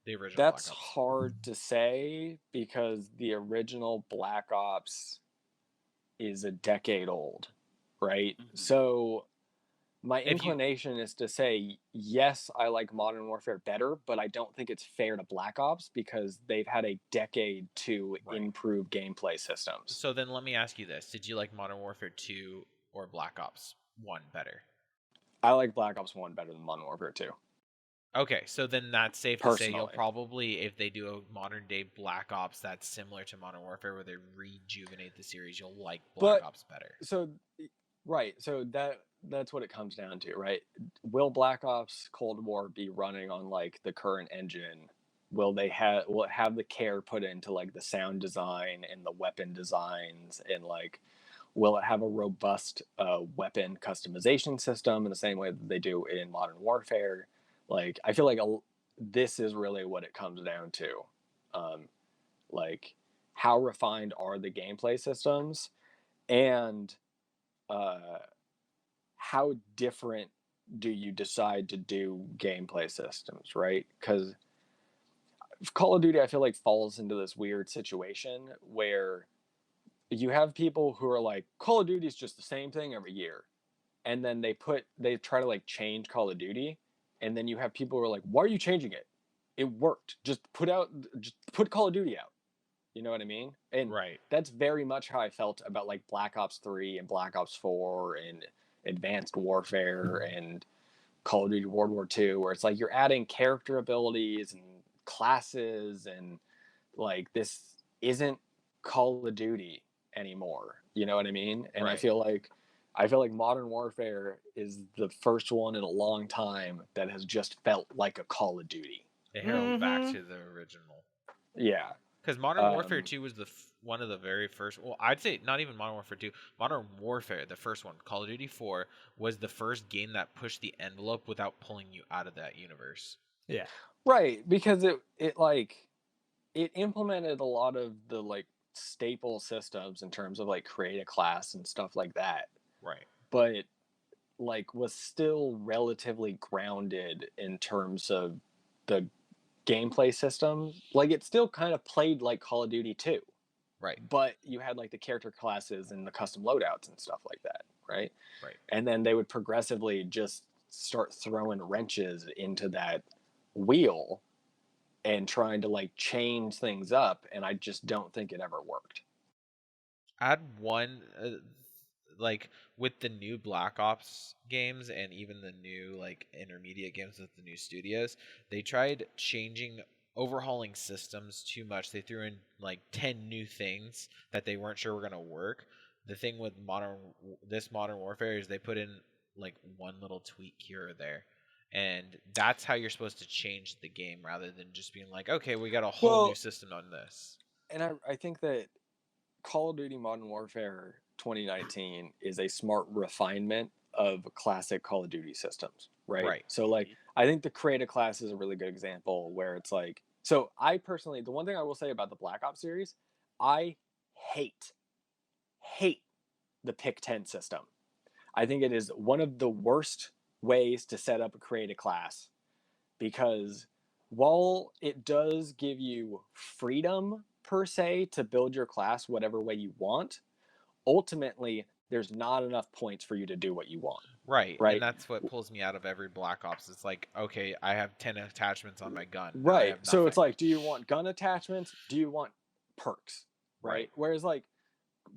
The original That's Black Ops. hard to say because the original Black Ops is a decade old, right? Mhm. So my If you- inclination is to say yes, I like Modern Warfare better, but I don't think it's fair to Black Ops because they've had a decade to Right. improve gameplay systems. So then let me ask you this: did you like Modern Warfare 2 or Black Ops 1 better? I like Black Ops 1 better than Modern Warfare 2. Okay, so then that's safe to say you'll Personally. probably, if they do a modern day Black Ops that's similar to Modern Warfare where they rejuvenate the series, you'll like Black But- Ops better. So right, so that's what it comes down to, right? Will Black Ops Cold War be running on like the current engine? Will it have the care put into like the sound design and the weapon designs, and like will it have a robust weapon customization system in the same way that they do in Modern Warfare? Like I feel like this is really what it comes down to. Like how refined are the gameplay systems, and how different do you decide to do gameplay systems, right? Because Call of Duty, I feel like, falls into this weird situation where you have people who are like, Call of Duty is just the same thing every year. And then they try to like change Call of Duty. And then you have people who are like, why are you changing it? It worked. Just put Call of Duty out. You know what I mean? And Right. that's very much how I felt about like Black Ops 3 and Black Ops 4 and Advanced Warfare and Call of Duty World War II, where it's like you're adding character abilities and classes, and like this isn't Call of Duty anymore. You know what I mean? And Right. I feel like Modern Warfare is the first one in a long time that has just felt like a Call of Duty. It heralded back Mhm. to the original. Yeah. Because Modern Warfare 2 was one of the very first. Well, I'd say not even Modern Warfare 2. Modern Warfare, the first one, Call of Duty 4, was the first game that pushed the envelope without pulling you out of that universe. Yeah. Right, because it implemented a lot of the like staple systems in terms of like create a class and stuff like that, Right. but like was still relatively grounded in terms of the gameplay system. Like it still kind of played like Call of Duty 2, Right. but you had like the character classes and the custom loadouts and stuff like that, right? Right. And then they would progressively just start throwing wrenches into that wheel and trying to like change things up, and I just don't think it ever worked. Add one, like with the new Black Ops games and even the new like intermediate games with the new studios, they tried overhauling systems too much. They threw in like 10 new things that they weren't sure were going to work. The thing with this Modern Warfare is they put in like one little tweak here or there. And that's how you're supposed to change the game rather than just being like, okay, we got a whole new system on this. And I think that Call of Duty Modern Warfare 2019 is a smart refinement of classic Call of Duty systems, right? Right. So like I think the create a class is a really good example where it's like, so I personally, the one thing I will say about the Black Ops series, I hate the pick 10 system. I think it is one of the worst ways to set up a create a class, because while it does give you freedom per se to build your class whatever way you want, ultimately there's not enough points for you to do what you want. Right. Right. And that's what pulls me out of every Black Ops. It's like, okay, I have 10 attachments on my gun. Now I Right. have So it's nothing. like, do you want gun attachments? Do you want perks? Right. Whereas like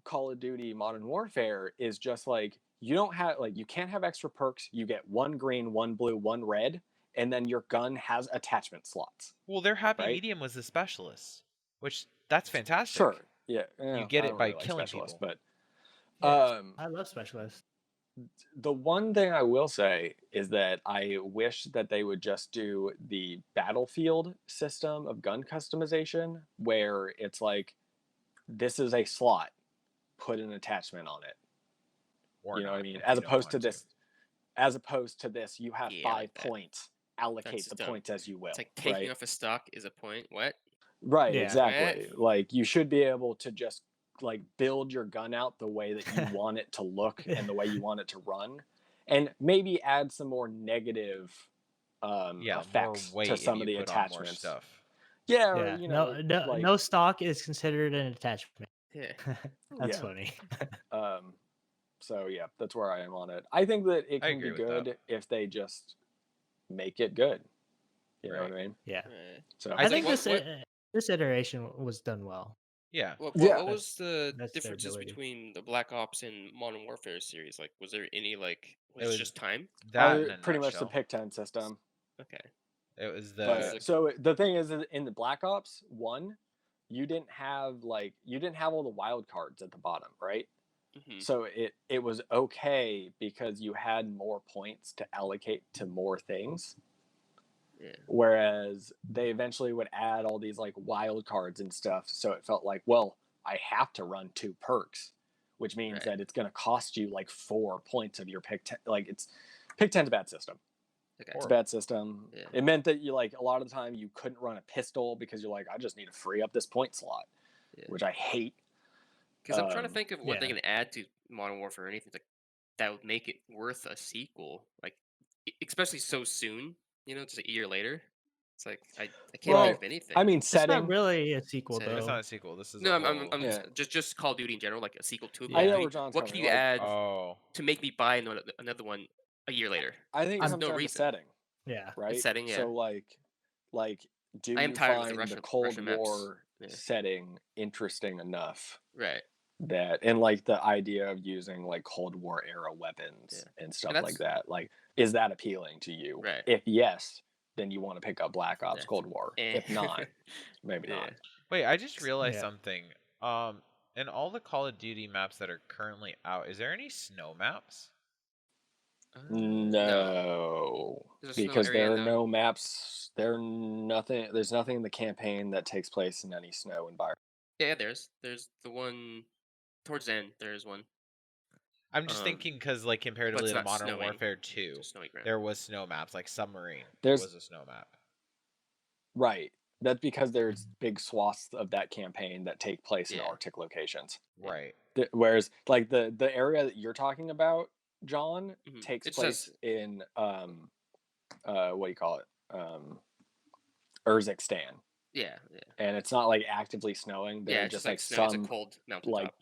Call of Duty Modern Warfare is just like, you don't have, like, you can't have extra perks. You get 1 green, 1 blue, 1 red, and then your gun has attachment slots. Well, their happy Right? medium was the specialist, which that's fantastic. Sure. Yeah. You get I it don't by really like killing specialists, people. but I love specialists. the one thing I will say is that I wish that they would just do the Battlefield system of gun customization, where it's like, this is a slot, put an attachment on it. Or You know what I not, mean? if As you don't opposed to want this, you have Yeah, I 5 like that. points. Allocate That's the dumb. points as you will. It's like taking right? off a stock is a point. What? Right, Yeah. exactly. Like, you should be able to just like build your gun out the way that you want it to look and the way you want it to run, and maybe add some more negative more effects weight to if some you of the put on more attachments. stuff. Yeah, or, Yeah. you know, No, like, no stock is considered an attachment. Yeah. That's Yeah. funny. So yeah, that's where I am on it. I think that it I can be agree with that. good if they just make it good. You know Right. what I mean? Yeah. Right. So I think What- this iteration was done well. Yeah. What Yeah. was the That's their differences ability. between the Black Ops and Modern Warfare series? Like, was there any like? Was It it was just time? that in a pretty much the nutshell. pick 10 system. Okay. It was the But so the thing is, in the Black Ops 1, you didn't have all the wild cards at the bottom, right? Mm-hmm. So it was okay because you had more points to allocate to more things. Yeah. Whereas they eventually would add all these like wild cards and stuff, so it felt like, well, I have to run 2 perks, which means Right. that it's going to cost you like 4 points of your pick 10. Like, pick 10's a bad system. Okay. It's a bad system. Yeah. It meant that you, like, a lot of the time you couldn't run a pistol because you're like, I just need to free up this point slot, Yeah. which I hate. Because I'm trying to think of what they yeah. can add to Modern Warfare or anything like that would make it worth a sequel. Like, especially so soon. You know, just a year later. It's like I can't Well, think of anything. I mean, It's setting. not really a sequel Setting. It's though. not a sequel. This is No, a I'm whole... Yeah. just Call of Duty in general, like a sequel to Yeah. Call I of know Duty. where John's What can coming. you Like, add Oh. to make me buy another one a year later? I think it There's comes no down to reason. setting, Yeah. right? setting, yeah. So like, do I am you tired with the find the Russian Cold maps. War Yeah. setting interesting enough Right. that, and like the idea of using like Cold War era weapons and stuff like that, like, is that appealing to you? Right. If yes, then you want to pick up Black Ops Yeah. Cold War. If not, maybe not. Wait, I just realized Yeah. something. In all the Call of Duty maps that are currently out, is there any snow maps? No, There's a snow because area there are now. no maps. There's nothing in the campaign that takes place in any snow environment. Yeah, there's the one towards the end. There's one. I'm just thinking because, like, comparatively it's to not Modern snowing. Warfare It's 2, just snowy ground. there was snow maps, like Submarine There's- was a snow map. Right. That's because there's big swaths of that campaign that take place in Yeah. Arctic locations. Right. Whereas, like, the area that you're talking about, John, Mhm. takes It place says- in what do you call it? Urzikstan. Yeah. And it's not like actively snowing. There Yeah, are it's just like like snow. It's a some cold mountain like- top.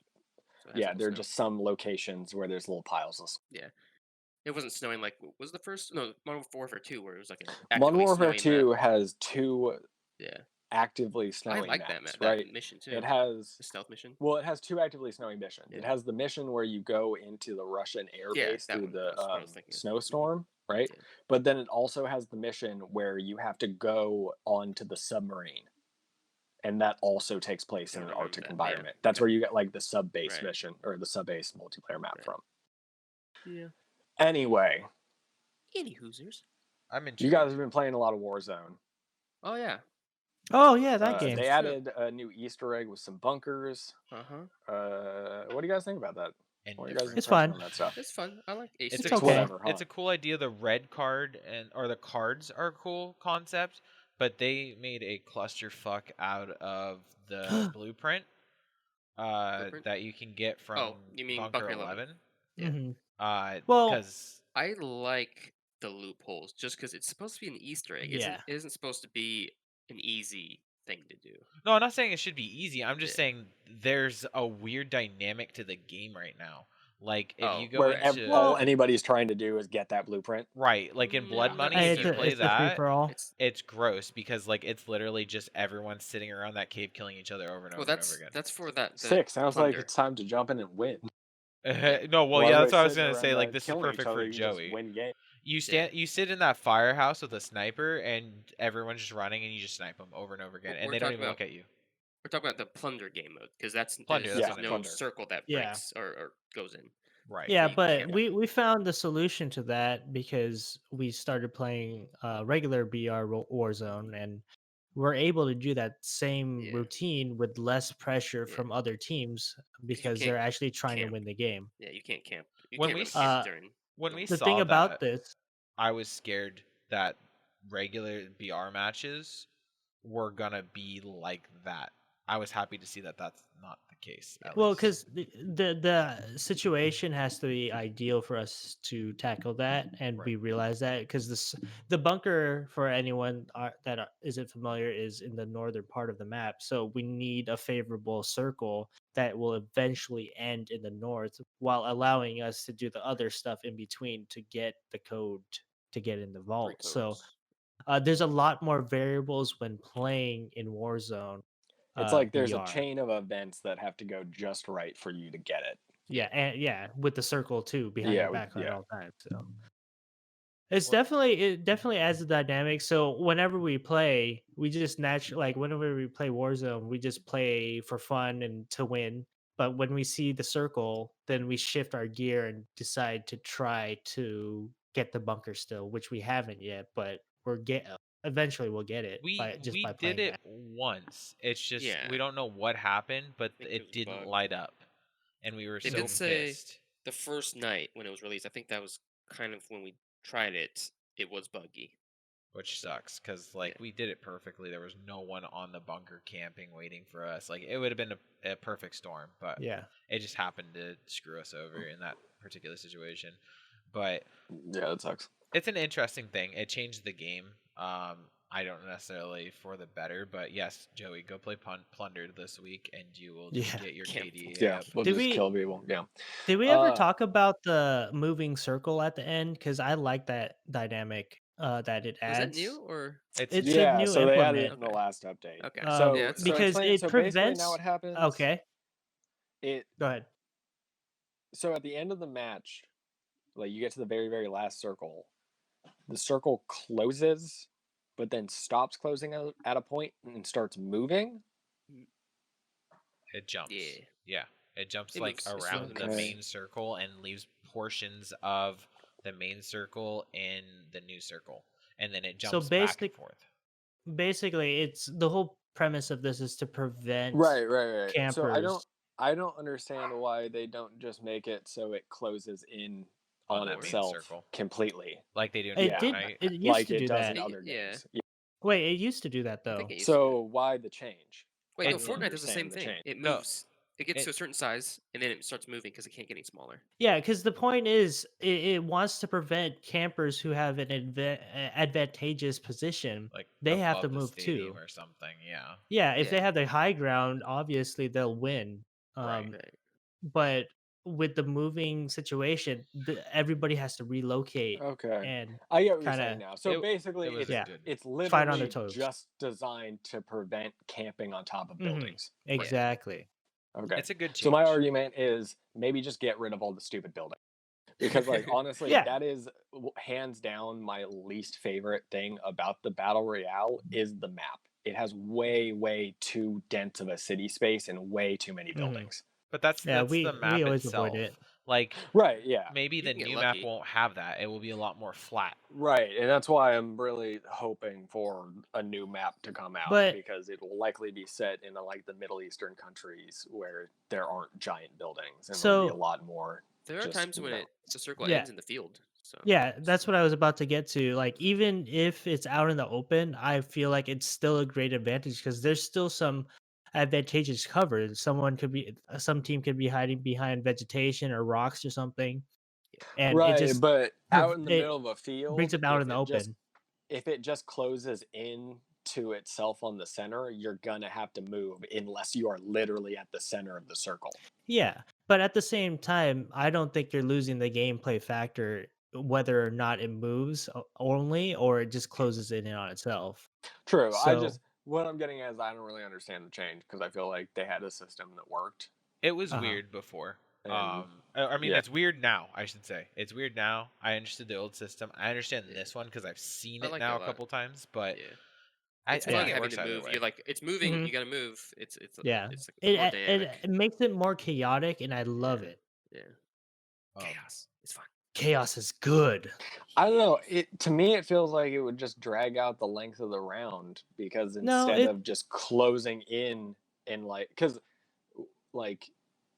So it has yeah, little there are snow. just some locations where there's little piles of snow. It wasn't snowing like was the first Modern Warfare 2 where it was like an Modern actively Warfare snowy 2 map. has 2 Yeah. actively I snowing like that maps, map, right? that mission too. It has the stealth mission. Well, it has 2 actively snowing missions. Yeah. It has the mission where you go into the Russian air Yeah, base that through one. the That's what I was thinking of. snowstorm, right? Yeah. But then it also has the mission where you have to go onto the submarine. And that also takes place in Don't an remember Arctic that, yeah. environment. That's where you get like the sub base Right. mission or the sub base multiplayer map Right. from. Yeah. Anyway, Any Hoosers. I'm intrigued. you guys have been playing a lot of Warzone. Oh yeah. Oh yeah, that game. They True. added a new Easter egg with some bunkers. Uh-huh. What do you guys think about that? And What are you guys' It's impression fun. on that stuff? It's fun. I like Ace. It's It's a okay. Whatever, huh? It's a cool idea. The red card or the cards are a cool concept, but they made a clusterfuck out of the blueprint, Blueprint? that you can get from you mean Bunker Bunker 11. 11. Mhm. Well- Because I like the loopholes just because it's supposed to be an Easter egg. Yeah. It isn't supposed to be an easy thing to do. no, I'm not saying it should be easy. I'm just Yeah. saying there's a weird dynamic to the game right now. Like if you Oh. go Where into all anybody's trying to do is get that blueprint. right, like in Blood Yeah, Money, that's if you play it's the free that, for all. it's gross because like it's literally just everyone sitting around that cave killing each other over and over well, and over again. that's for that. Sick. Sounds like plunder. it's time to jump in and win. No, well, While yeah, that's everybody's what I was sitting gonna say. around, Like, this is killing each perfect other, for you just Joey. win game. You sit in that firehouse with a sniper, and everyone's just running, and you just snipe them over and over again, and We're they don't talking even about- look at you. We're talking about the plunder game mode because Plunder, there's that's what I no mean. circle that Yeah. breaks or goes in. Right. Yeah, you but can't- we found the solution to that because we started playing regular BR Warzone, and we're able to do that same Yeah. routine with less pressure Yeah. from other teams because can't they're actually trying camp. to win the game. Yeah, you can't camp. You When can't we really camp s- during. When we The saw thing about that, this, I was scared that regular BR matches were gonna be like that. I was happy to see that that's not the case. At well, least. because the situation has to be ideal for us to tackle that, and Right. we realize that because the bunker, for anyone that isn't familiar, is in the northern part of the map. So we need a favorable circle that will eventually end in the north, while allowing us to do the other stuff in between to get the code to get in the 3 vault. So codes. there's a lot more variables when playing in Warzone. It's like there's BR. a chain of events that have to go just right for you to get it. Yeah, and with the circle too behind Yeah, your back at yeah. all times. So it's Well- it definitely adds a dynamic. So whenever we play, we just naturally like whenever we play Warzone, we just play for fun and to win. But when we see the circle, then we shift our gear and decide to try to get the bunker still, which we haven't yet, but eventually we'll get it We by did playing it that. once. It's just Yeah. we don't know what happened, but think it it was a didn't bug. light up, and we were They so did say- pissed. The first night when it was released, I think that was kind of when we tried it. It was buggy. Which sucks because like Yeah. we did it perfectly. There was no one on the bunker camping waiting for us. Like it would have been a perfect storm, but Yeah. it just happened to screw us over in that particular situation. But Yeah, that sucks. it's an interesting thing. It changed the game. I don't necessarily for the better, but yes, Joey, go play Plundered this week, and you will just Yeah. get your Camp. KD. Yeah, up. we'll Did just we- kill people. Yeah. Did we ever Uh, talk about the moving circle at the end? Because I like that dynamic that it Was adds. that new or? It's It's yeah, a new so they added it implement. in the Okay. last update. Okay. So, Yeah, it's because explain- it so basically prevents. now what happens? Okay, It go ahead. so at the end of the match, like you get to the very, very last circle, the circle closes, but then stops closing at a point and starts moving. it jumps. Yeah. Yeah. It jumps It like moves. It around slowly the moves. main circle and leaves portions of the main circle in the new circle, and then it So jumps back and basic- forth. Basically, it's the whole premise of this is to prevent Right. So campers. I don't understand why they don't just make it so it closes in On on that main itself circle. completely, Like they do in It Yeah. did. Fortnite. It used like to it do does that. in other Yeah. games. Wait, it used to do that I though. think it used to do So why the change? Wait, I no, don't Fortnite does the same understand the thing. change. It No, moves. It gets to a certain size, and then it starts moving because it can't get any smaller. Yeah, because the point is, it wants to prevent campers who have an advantageous position. like They have to above the move stadium too. or something. Yeah. Yeah, if they Yeah. have the high ground, obviously they'll win. Right. Right. But with the moving situation, everybody has to relocate Okay. and I get what you're kinda- saying now. So It- basically, it was Yeah. good. it's Fight on their literally toes. just designed to prevent camping on top of Mhm. buildings. exactly. Okay. It's a good change. So my argument is maybe just get rid of all the stupid buildings. Because like honestly, Yeah. that is hands down my least favorite thing about the battle royale is the map. It has way too dense of a city space and way too many Mhm. buildings. But that's Yeah, the map we always itself. avoid it. Like Right, yeah. maybe You the can get new lucky. map won't have that. It will be a lot more flat. Right, and that's why I'm really hoping for a new map to come out But- because it will likely be set in like the Middle Eastern countries where there aren't giant buildings and there'll be a So- lot more. There are Just, times when you know. the circle Yeah. ends in the field. So Yeah, that's what I was about to get to. Like, even if it's out in the open, I feel like it's still a great advantage because there's still some advantageous cover. Some team could be hiding behind vegetation or rocks or something, and Right, it just but out in the it middle of a field, brings them out if in the it open. if it just closes in to itself on the center, you're gonna have to move unless you are literally at the center of the circle. Yeah, but at the same time, I don't think you're losing the gameplay factor whether or not it moves only or it just closes in on itself. True. So, What I'm getting at is I don't really understand the change because I feel like they had a system that worked. It was uh-huh. weird before. And I mean, yeah. it's weird now. I should say it's weird now. I understood the old system. I understand Yeah. this one because I've seen I it like now it a a lot. couple times. But Yeah. I It's think fun it having works to either move. way. You're like, it's moving. Mhm. You gotta move. Yeah, It's like it, more it dynamic. it makes it more chaotic, and I love Yeah. it. Yeah. Um, Chaos. It's fun. Chaos is good. I don't know. To me, it feels like it would just drag out the length of the round because No, instead of just closing in and because like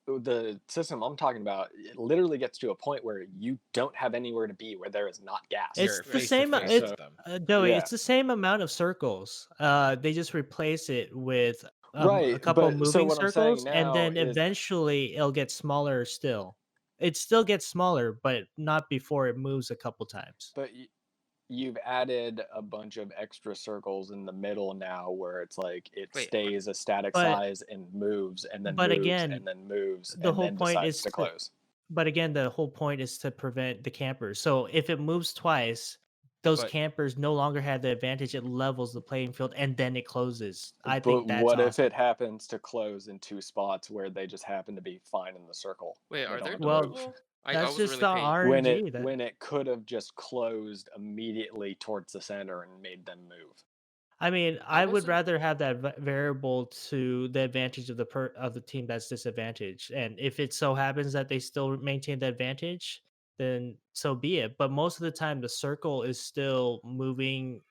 the system I'm talking about, it literally gets to a point where you don't have anywhere to be where there is not gas. You're it's the face to same. face It's with them. Joey. Yeah. It's the same amount of circles. They just replace it with a Right, couple but so moving what I'm saying circles, and now then is eventually it'll get smaller. Still, it still gets smaller, but not before it moves a couple times. but you've added a bunch of extra circles in the middle now where it's like it Wait, stays a static But size and moves and then but moves again, and then moves the and whole then point decides is to to close. But again, the whole point is to prevent the campers. So if it moves twice, those But campers no longer have the advantage. It levels the playing field and then it closes. I But think that's what if awesome. it happens to close in two spots where they just happen to be fine in the circle? wait, They are don't there have to Well, move. multiple? I that's wasn't just really the paying. RNG. That When it could have just closed immediately towards the center and made them move. I mean, I I would wasn't. rather have that variable to the advantage of the team that's disadvantaged. And if it so happens that they still maintain the advantage, then so be it. But most of the time, the circle is still moving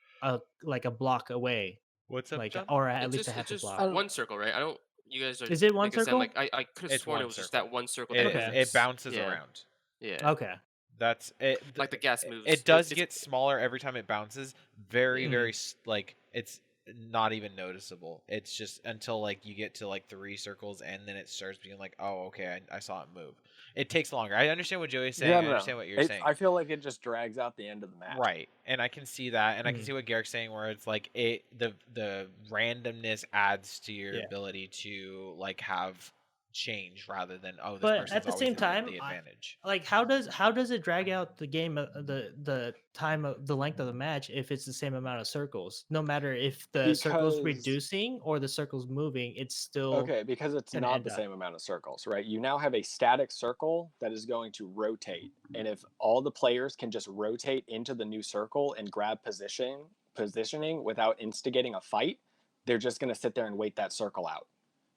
like a block away, what's up, like John? or at It's least a just half a I block. don't one circle, right? I don't. You guys are Is it one making it sound circle? like I could have It's sworn it one was just circle. that one circle It that is. Okay. It moves. bounces Yeah. around. Yeah. Okay. That's it. Like the gas moves. It does It's get smaller every time it bounces. Very, Yeah. very like it's not even noticeable. It's just until like you get to like 3 circles and then it starts being like, oh, okay, I saw it move. It takes longer. I understand what Joey's saying. Yeah, I no. understand what you're saying. I feel like it just drags out the end of the match. Right, and I can see that, and I can Mm. see what Garrick's saying, where it's like the randomness adds to your Yeah. ability to like have change rather than this But person's at the always same gonna have time, the advantage. like how does it drag out the game the time of the length of the match if it's the same amount of circles? No matter if the circles Because reducing or the circles moving, it's still okay, because it's gonna not end the up. same amount of circles, right? You now have a static circle that is going to rotate. And if all the players can just rotate into the new circle and grab positioning without instigating a fight, they're just going to sit there and wait that circle out,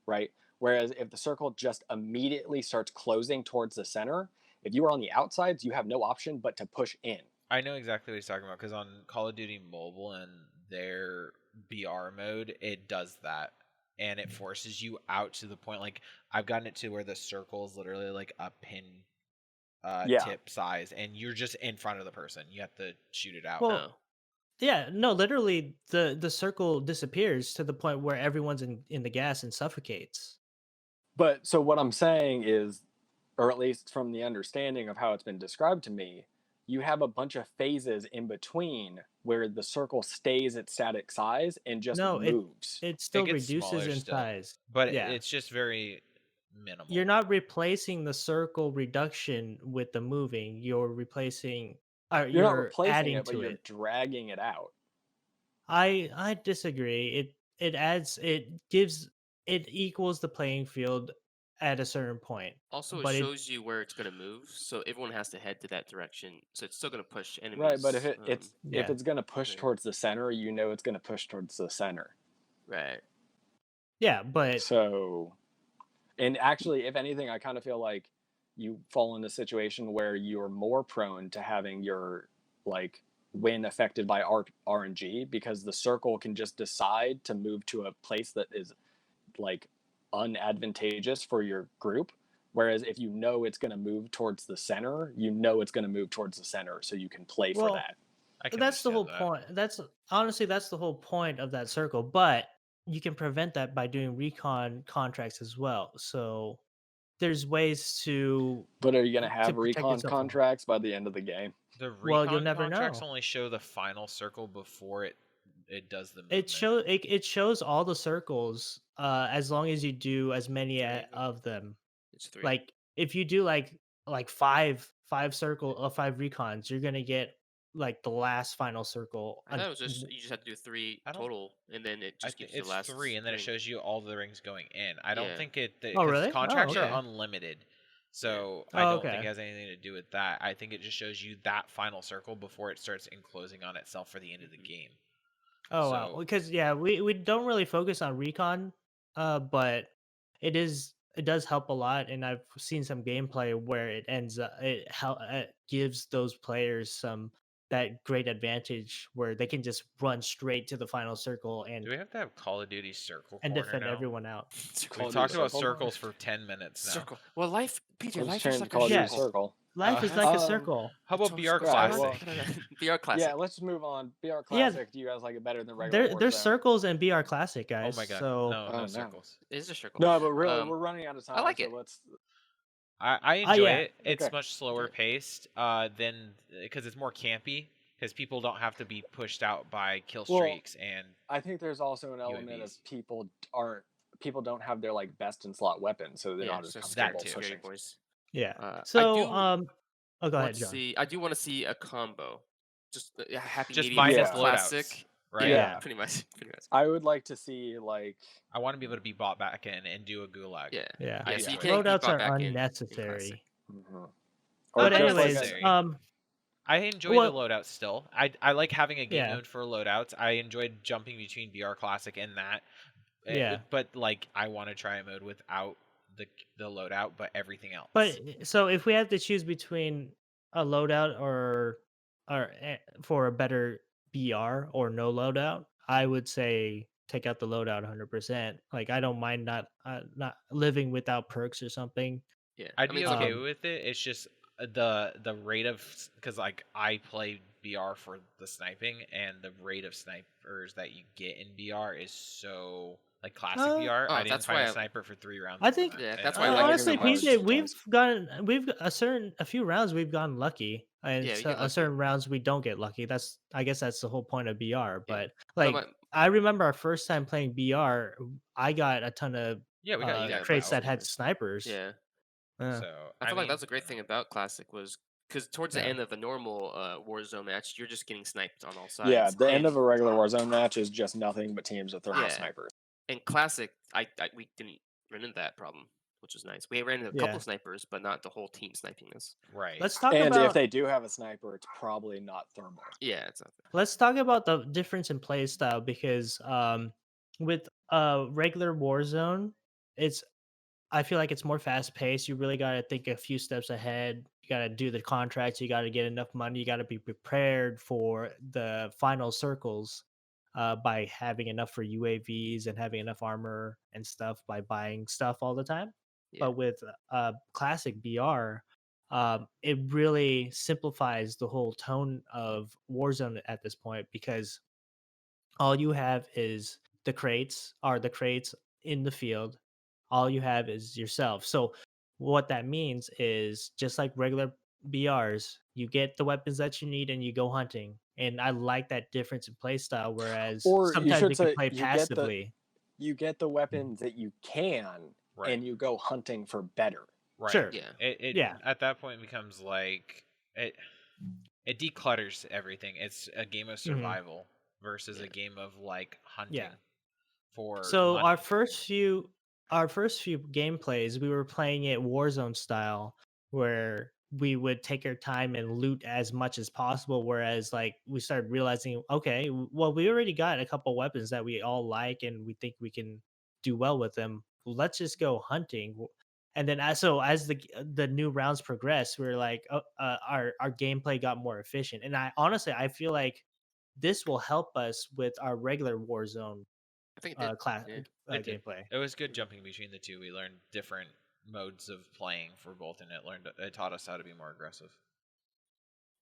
right? Whereas if the circle just immediately starts closing towards the center, if you are on the outsides, you have no option but to push in. I know exactly what he's talking about because on Call of Duty Mobile and their BR mode, it does that. And it forces you out to the point like I've gotten it to where the circle is literally like a pin Yeah. tip size and you're just in front of the person. You have to shoot it out. Well, no. yeah, no, literally the circle disappears to the point where everyone's in the gas and suffocates. But so what I'm saying is, or at least from the understanding of how it's been described to me, you have a bunch of phases in between where the circle stays at static size and just No, moves. it still gets reduces smaller in still, size. but Yeah. it's just very minimal. You're not replacing the circle reduction with the moving. You're replacing You're not you're replacing adding it, but to you're it. dragging it out. I disagree. It equals the playing field at a certain point. Also, it But shows you where it's gonna move, so everyone has to head to that direction. So it's still gonna push enemies. Right, but if if Yeah. it's going to push okay. towards the center, you know it's going to push towards the center. Right. Yeah, but So, and actually, if anything, I kind of feel like you fall in a situation where you're more prone to having your like win affected by RNG because the circle can just decide to move to a place that is like unadvantageous for your group. Whereas if you know it's going to move towards the center, you know it's going to move towards the center, so you can play for well, that. I can that's the whole understand that. point. That's honestly that's the whole point of that circle. But you can prevent that by doing recon contracts as well. So there's ways to But are you going to have protect recon yourself from it. contracts by the end of the game? The Well, you'll recon never contracts know. only show the final circle before it it does the movement. It shows all the circles as long as you do as many Three of 'em. of them. It's 3. Like if you do like five recons, you're gonna get like the last final circle. I thought it was just you just have to do 3 I don't- total, and then it I just think gives you it's the last 3, and then it ring. shows you all the rings going in. I don't Yeah. think it Oh, because really? Oh, contracts okay. are unlimited, so Oh, I don't okay. think it has anything to do with that. I think it just shows you that final circle before it starts enclosing on itself for the end of the game. Oh wow, So- because we don't really focus on recon, but it does help a lot, and I've seen some gameplay where it ends up it gives those players that great advantage where they can just run straight to the final circle Do we have to have Call of Duty Circle and Corner defend now? everyone out. Call We've of talked Duty about Circle Corner? circles for 10 minutes now. Circle. Well, life, PJ, Let's life change is like Call a of Duty Yes. circle. Circle. Life is like a Um, circle. How about It's BR so- Yeah, Classic? well- BR Classic. Yeah, let's move on. BR Yeah, Classic. Do you guys like it better than regular There's Warzone? circles in BR Classic, Oh guys. my god, So no, Oh, no no. circles. It is a circle. No, but really, Um, we're running out of time. I like so it. let's. I enjoy yeah. it. It's Okay. much slower Okay. paced than because it's more campy because people don't have to be pushed out by kill Well, streaks and I think there's also an element UAVs. of people don't have their like best in slot weapons, so they're Yeah, not as so comfortable too. scary pushing. boys. yeah. I So do oh, go ahead, want to John. see. I do want to see a combo, just a happy just medium minus Yeah. classic. right? Yeah. Pretty much. Pretty much. I would like to see like I want to be able to be bought back in and do a gulag. Yeah. Yeah. Yeah. So you Yeah. can't be Loadouts brought are back in unnecessary. mhm. Or But just like anyways, Unnecessary. I enjoy Well- the loadouts still. I like having a game Yeah. mode for loadouts. I enjoyed jumping between BR Classic and that. Yeah. But like I want to try a mode without the loadout, but everything else. But so if we have to choose between a loadout or for a better BR or no loadout, I would say take out the loadout 100%. Like I don't mind not living without perks or something. Yeah. I'd I mean, be it's like- okay with it. It's just the rate of because like I play BR for the sniping, and the rate of snipers that you get in BR is so like classic Uh, BR. Oh, I didn't that's find why a I- sniper for 3 rounds. I in think- that, Yeah, and that's I why I like like it honestly, so much. PJ, sometimes. we've a few rounds we've gotten lucky, and Yeah, you get a lucky. certain rounds we don't get lucky. I guess that's the whole point of BR. But But like I remember our first time playing BR, I got a ton of Yeah, we got you got crates that wow. had snipers. Yeah. So I feel like mean, that's the great thing about Classic was because towards the Yeah. end of the normal Warzone match, you're just getting sniped on all sides. Yeah, the end And- of a regular Warzone match is just nothing but teams of thermal Yeah. snipers. In Classic, we didn't run into that problem, which was nice. We ran into a Yeah. couple snipers, but not the whole team sniping us. right. Let's talk And about if they do have a sniper, it's probably not thermal. Yeah, it's not. let's talk about the difference in play style because with regular Warzone, I feel like it's more fast paced. You really got to think a few steps ahead. You got to do the contracts. You got to get enough money. You got to be prepared for the final circles by having enough for UAVs and having enough armor and stuff by buying stuff all the time. Yeah. But with classic BR, it really simplifies the whole tone of Warzone at this point because all you have is the crates in the field. All you have is yourself. So what that means is just like regular BRs, you get the weapons that you need and you go hunting. And I like that difference in play style. Whereas Or you sometimes should you can say play you get the- passively. You get the weapons that you can, Right. and you go hunting for better. Right. Sure. Yeah. It Yeah. at that point becomes like it declutters everything. It's a game of survival versus a game of like hunting. For So money. our first few gameplays, we were playing it Warzone style, where we would take our time and loot as much as possible. Whereas, like, we started realizing, okay, well, we already got a couple weapons that we all like, and we think we can do well with them. Let's just go hunting. And then, as the new rounds progressed, we were like, our gameplay got more efficient. And I feel like this will help us with our regular Warzone I think it did. class Yeah. It did. gameplay. It was good jumping between the two. We learned different modes of playing for both, and it taught us how to be more aggressive.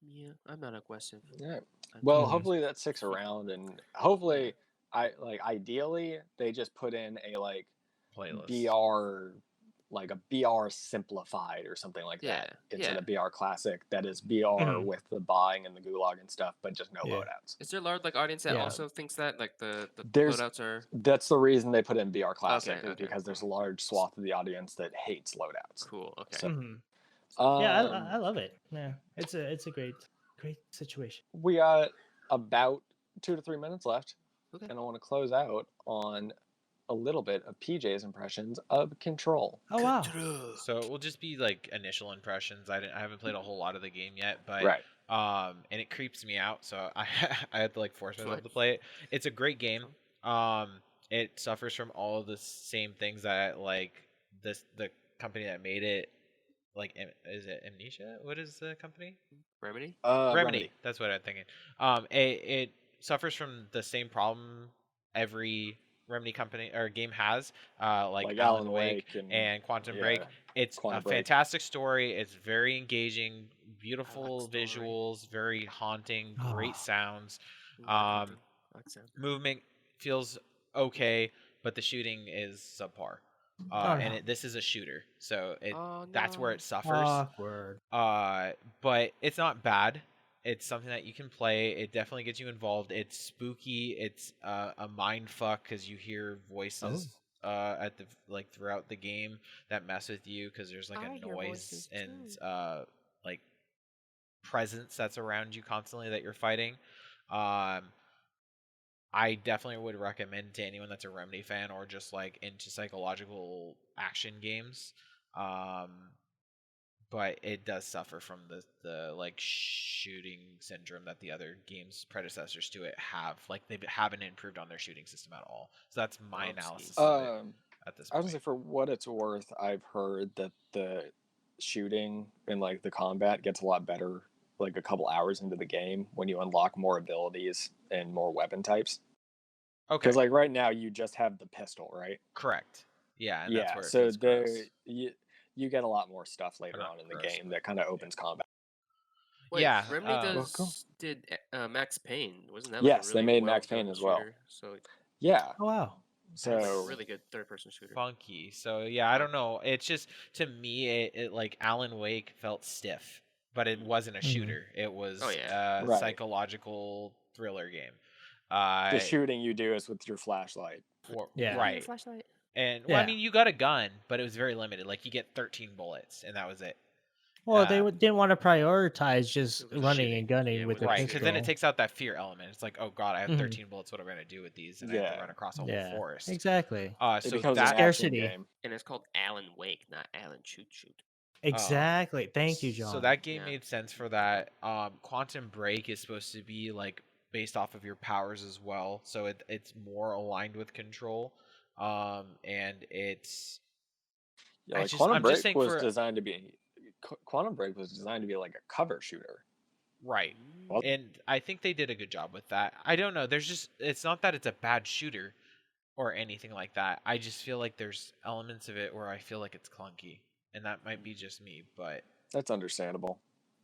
Yeah, I'm not aggressive. Yeah. I'm Well, Mhm. not- hopefully that sticks around, and hopefully, ideally they just put in a like Playlist. BR like a BR simplified or something like that Yeah, instead yeah. of BR classic. That is BR Mhm. with the buying and the gulag and stuff, but just no Yeah. loadouts. Is there a large like audience that Yeah. also thinks that like the There's loadouts are That's the reason they put in BR classic Okay, is okay. because there's a large swath of the audience that hates loadouts. cool? Okay. So, Mhm. Yeah, I um, love it. Yeah, it's a great situation. we got about 2 to 3 minutes left, Okay. and I want to close out on a little bit of PJ's impressions of Control. Oh wow. So it will just be like initial impressions. I haven't played a whole lot of the game yet, but Right. and it creeps me out, so I I had to like force myself What? to play it. It's a great game. It suffers from all of the same things that like the company that made it, like is it Amnesia? What is the company? Remedy? Remedy. That's what I'm thinking. It suffers from the same problem every Remedy company or game has, like Alan Wake and Quantum Break. It's Quantum a Break. fantastic story. It's very engaging, beautiful story. visuals, very haunting, great Oh. sounds. I like haunting. I like sound. Movement feels okay, but the shooting is subpar. Oh, And no. this is a shooter, so Oh, that's where no. it suffers. Awkward. But it's not bad. It's something that you can play. It definitely gets you involved. It's spooky. It's a mind fuck because you hear voices at the like throughout the game that mess with you because there's like I a hear noise voices and too. like presence that's around you constantly that you're fighting. Um, I definitely would recommend to anyone that's a Remedy fan or just like into psychological action games. Um, but it does suffer from the like shooting syndrome that the other games predecessors to it have. Like they haven't improved on their shooting system at all. So that's my analysis of it at this I was point. gonna say, for what it's worth, I've heard that the shooting and like the combat gets a lot better like a couple hours into the game when you unlock more abilities and more weapon types. Okay, Because like right now you just have the pistol, right? correct. Yeah, and that's Yeah. where it So feels gross. you get a lot more stuff later not on in the gross, game but that kind of opens combat. Wait, yeah, Remedy Well, cool. did Max Payne. Wasn't that Yes, like a they really made Max Payne well-done as well. shooter? So Yeah. Oh wow. that's like a So really good third-person shooter. funky. So yeah, I don't know. It's just to me, it like Alan Wake felt stiff, but it wasn't a Mhm. shooter. It was yeah. a Right. psychological thriller game. the shooting you do is with your flashlight. Yeah. Right. Flashlight. And well, I Yeah. mean, you got a gun, but it was very limited. Like you get 13 bullets, and that was it. Well, they Uh, didn't want to prioritize just With the running shooting. and gunning Yeah, with with the the Right, pistol. because then it takes out that fear element. It's like, oh god, I have Mhm. 13 bullets. What am I gonna do with these? And I have to Yeah. run across a whole Yeah, forest. exactly. It So becomes that an action Scarcity. game. And it's called Alan Wake, not Alan Shoot Shoot. Exactly. Thank you, John. So that game Yeah. made sense for that. Quantum Break is supposed to be like based off of your powers as well, so it's more aligned with Control. And it's Yeah, I like just Quantum I'm just Break saying was for designed to be Quantum Break was designed to be like a cover shooter. right. Well- And I think they did a good job with that. I don't know. There's just it's not that it's a bad shooter or anything like that. I just feel like there's elements of it where I feel like it's clunky, and that might be just me, but That's understandable.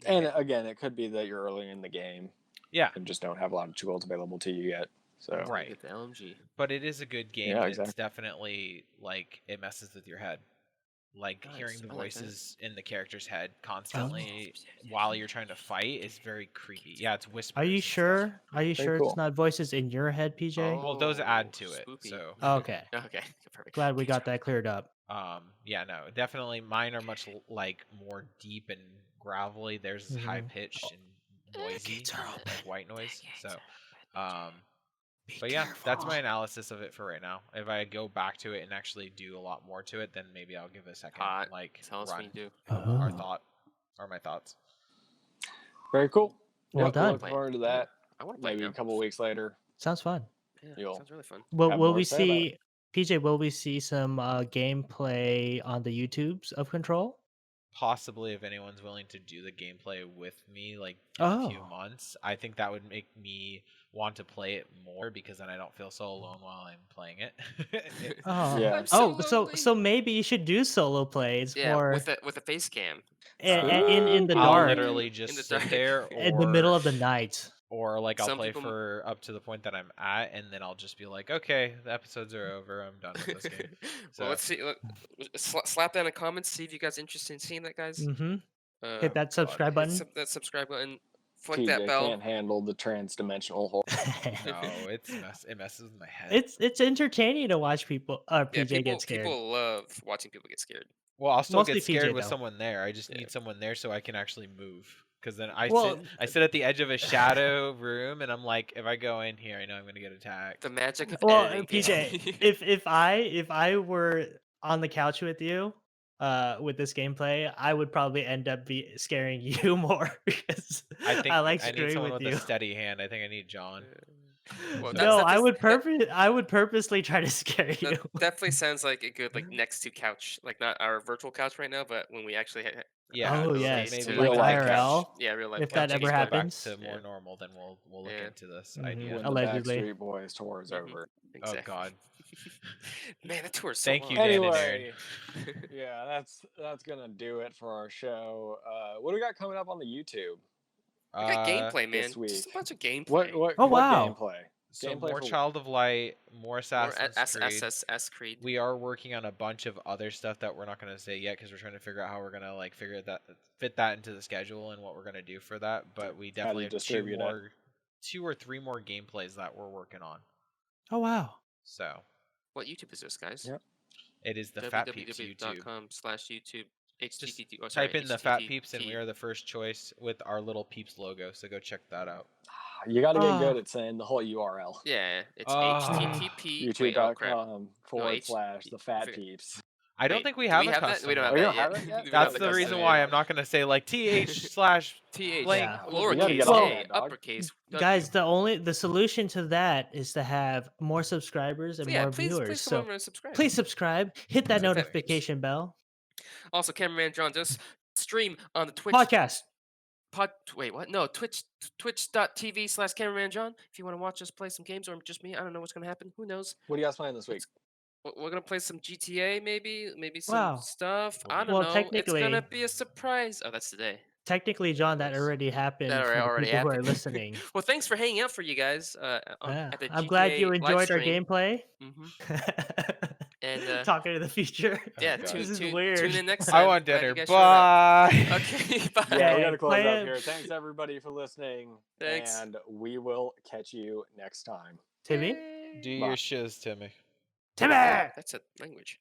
And again, it could be that you're early in the game yeah. and just don't have a lot of tools available to you yet. So Right. Get the LMG. But it is a good game. Yeah, and exactly. It's definitely like it messes with your head. Like Nice, hearing the I like that. voices in the character's head constantly while you're trying to fight is very creepy. Yeah, it's whispers. Are you and stuff. sure? Are you Very sure cool. it's not voices in your head, PJ? Well, those add Oh, to it. spoopy. So Okay. Okay, perfect. Glad we Kids got are- that cleared up. yeah, no, definitely mine are much like more deep and gravelly. Theirs is high Mhm. pitched and noisy, Gates are open. like white noise. Gates So are Be but yeah, that's careful. my analysis of it for right now. If I go back to it and actually do a lot more to it, then maybe I'll give it a second Hot. like Tell us run when you do. of our thought or my thoughts. very cool. Well Yep, done. Looking forward to that. I want to play it Maybe now. a couple weeks later. Sounds fun. Yeah, You'll sounds really fun. Will have will more we to say about see PJ? Will we see some gameplay on the YouTubes of Control? Possibly if anyone's willing to do the gameplay with me like in a few Oh. months, I think that would make me want to play it more because then I don't feel so alone while I'm playing it. Oh. Yeah. I'm so Oh, lonely. so maybe you should do solo plays Yeah, for with a face cam. in the I'll dark, literally In just the sit dark. there in the middle or of the night. Or like I'll Some play people- for up to the point that I'm at, and then I'll just be like, okay, the episodes are over. I'm done with this game. So Well, let's see. Slap that in the comments. See if you guys are interested in seeing that, guys. Mm-hmm. Uh, Hit that subscribe button. that subscribe button. Flick that TJ bell. can't handle the trans-dimensional horror. no, it messes with my head. It's entertaining to watch people Yeah, PJ get scared. people love watching people get scared. Well, I'll still Mostly get scared PJ with though. someone there. I just Yeah. need someone there so I can actually move. Because then I Well, sit at the edge of a shadow room, and I'm like, if I go in here, I know I'm gonna get attacked. The magic of Well, editing. PJ, if I were on the couch with you, with this gameplay, I would probably end up scaring you more because I think I like I need screwing someone with with you. a steady hand. I think I need John. Well, So- No, that's I would purposely try to scare you. That definitely sounds like a good next to couch, like not our virtual couch right now, but when we actually Yeah. Oh those yes, days maybe to, like real life IRL. couch. yeah, real life. If couch that ever is good. back happens. to more Yeah. normal, then we'll look Yeah. into this Mhm. idea. When Allegedly. the Backstreet Boys tour is Mhm. over. Exactly. Oh God. Man, that tour is so Thank you, long. Dan and Aaron. Anyway, yeah, that's gonna do it for our show. What do we got coming up on the YouTube? We got gameplay, man. this Just a week. bunch of gameplay. What Oh, wow. gameplay? So Gameplay more for Child of Light, more More Assassin's Creed. SSS Creed. We are working on a bunch of other stuff that we're not going to say yet because we're trying to figure out how we're going to like fit that into the schedule and what we're going to do for that. But we definitely have distribute it. two or three more gameplays that we're working on. Oh wow. So What YouTube is this, guys? Yep. it is the Phat Peeps YouTube. www.com/YouTube. Just HTTP. Oh, sorry, type in the Phat Peeps and we HTTP. are the first choice with our little Peeps logo. So go check that out. You got to get Ah. good at saying the whole URL. Yeah, it's Ah. HTTP. Wait, oh crap. YouTube.com/the Fat figure- Peeps. I don't Wait, think we do have we a have that? custom. We don't have Oh, you that don't yet. have it yet? We don't That's have the custom reason yet. why I'm not going to say like th/. TH, Blank. Yeah. We gotta lowercase get on a, that, dog. uppercase. W. Guys, the solution to that is to have more subscribers and So yeah, more please viewers. come So over and subscribe. please subscribe, hit that Fat Peeps. notification bell. Also, cameraman John does stream on the Twitch Podcast. Wait, what? No, twitch.tv/cameraman John. If you want to watch us play some games, or just me, I don't know what's gonna happen. Who knows? What are you guys playing this week? We're gonna play some GTA, maybe some Wow. stuff. I don't Well, know. It's technically- gonna be a surprise. Oh, that's today. Technically, John, that Yes. already happened That for the already people who are happened. listening. Well, thanks for hanging out for you guys. Yeah. At the I'm glad you GTA live enjoyed our stream. gameplay. Mhm. And Talking to the future. yeah, God. This is tune weird. in next time. I want Glad you dinner. guys showed up. Bye. Okay, bye. Yeah, we Okay, got to close play up it. here. Thanks everybody for listening. Thanks. And we will catch you next time. Timmy? Do Bye. your shiz, Timmy. Timmy! That's a language.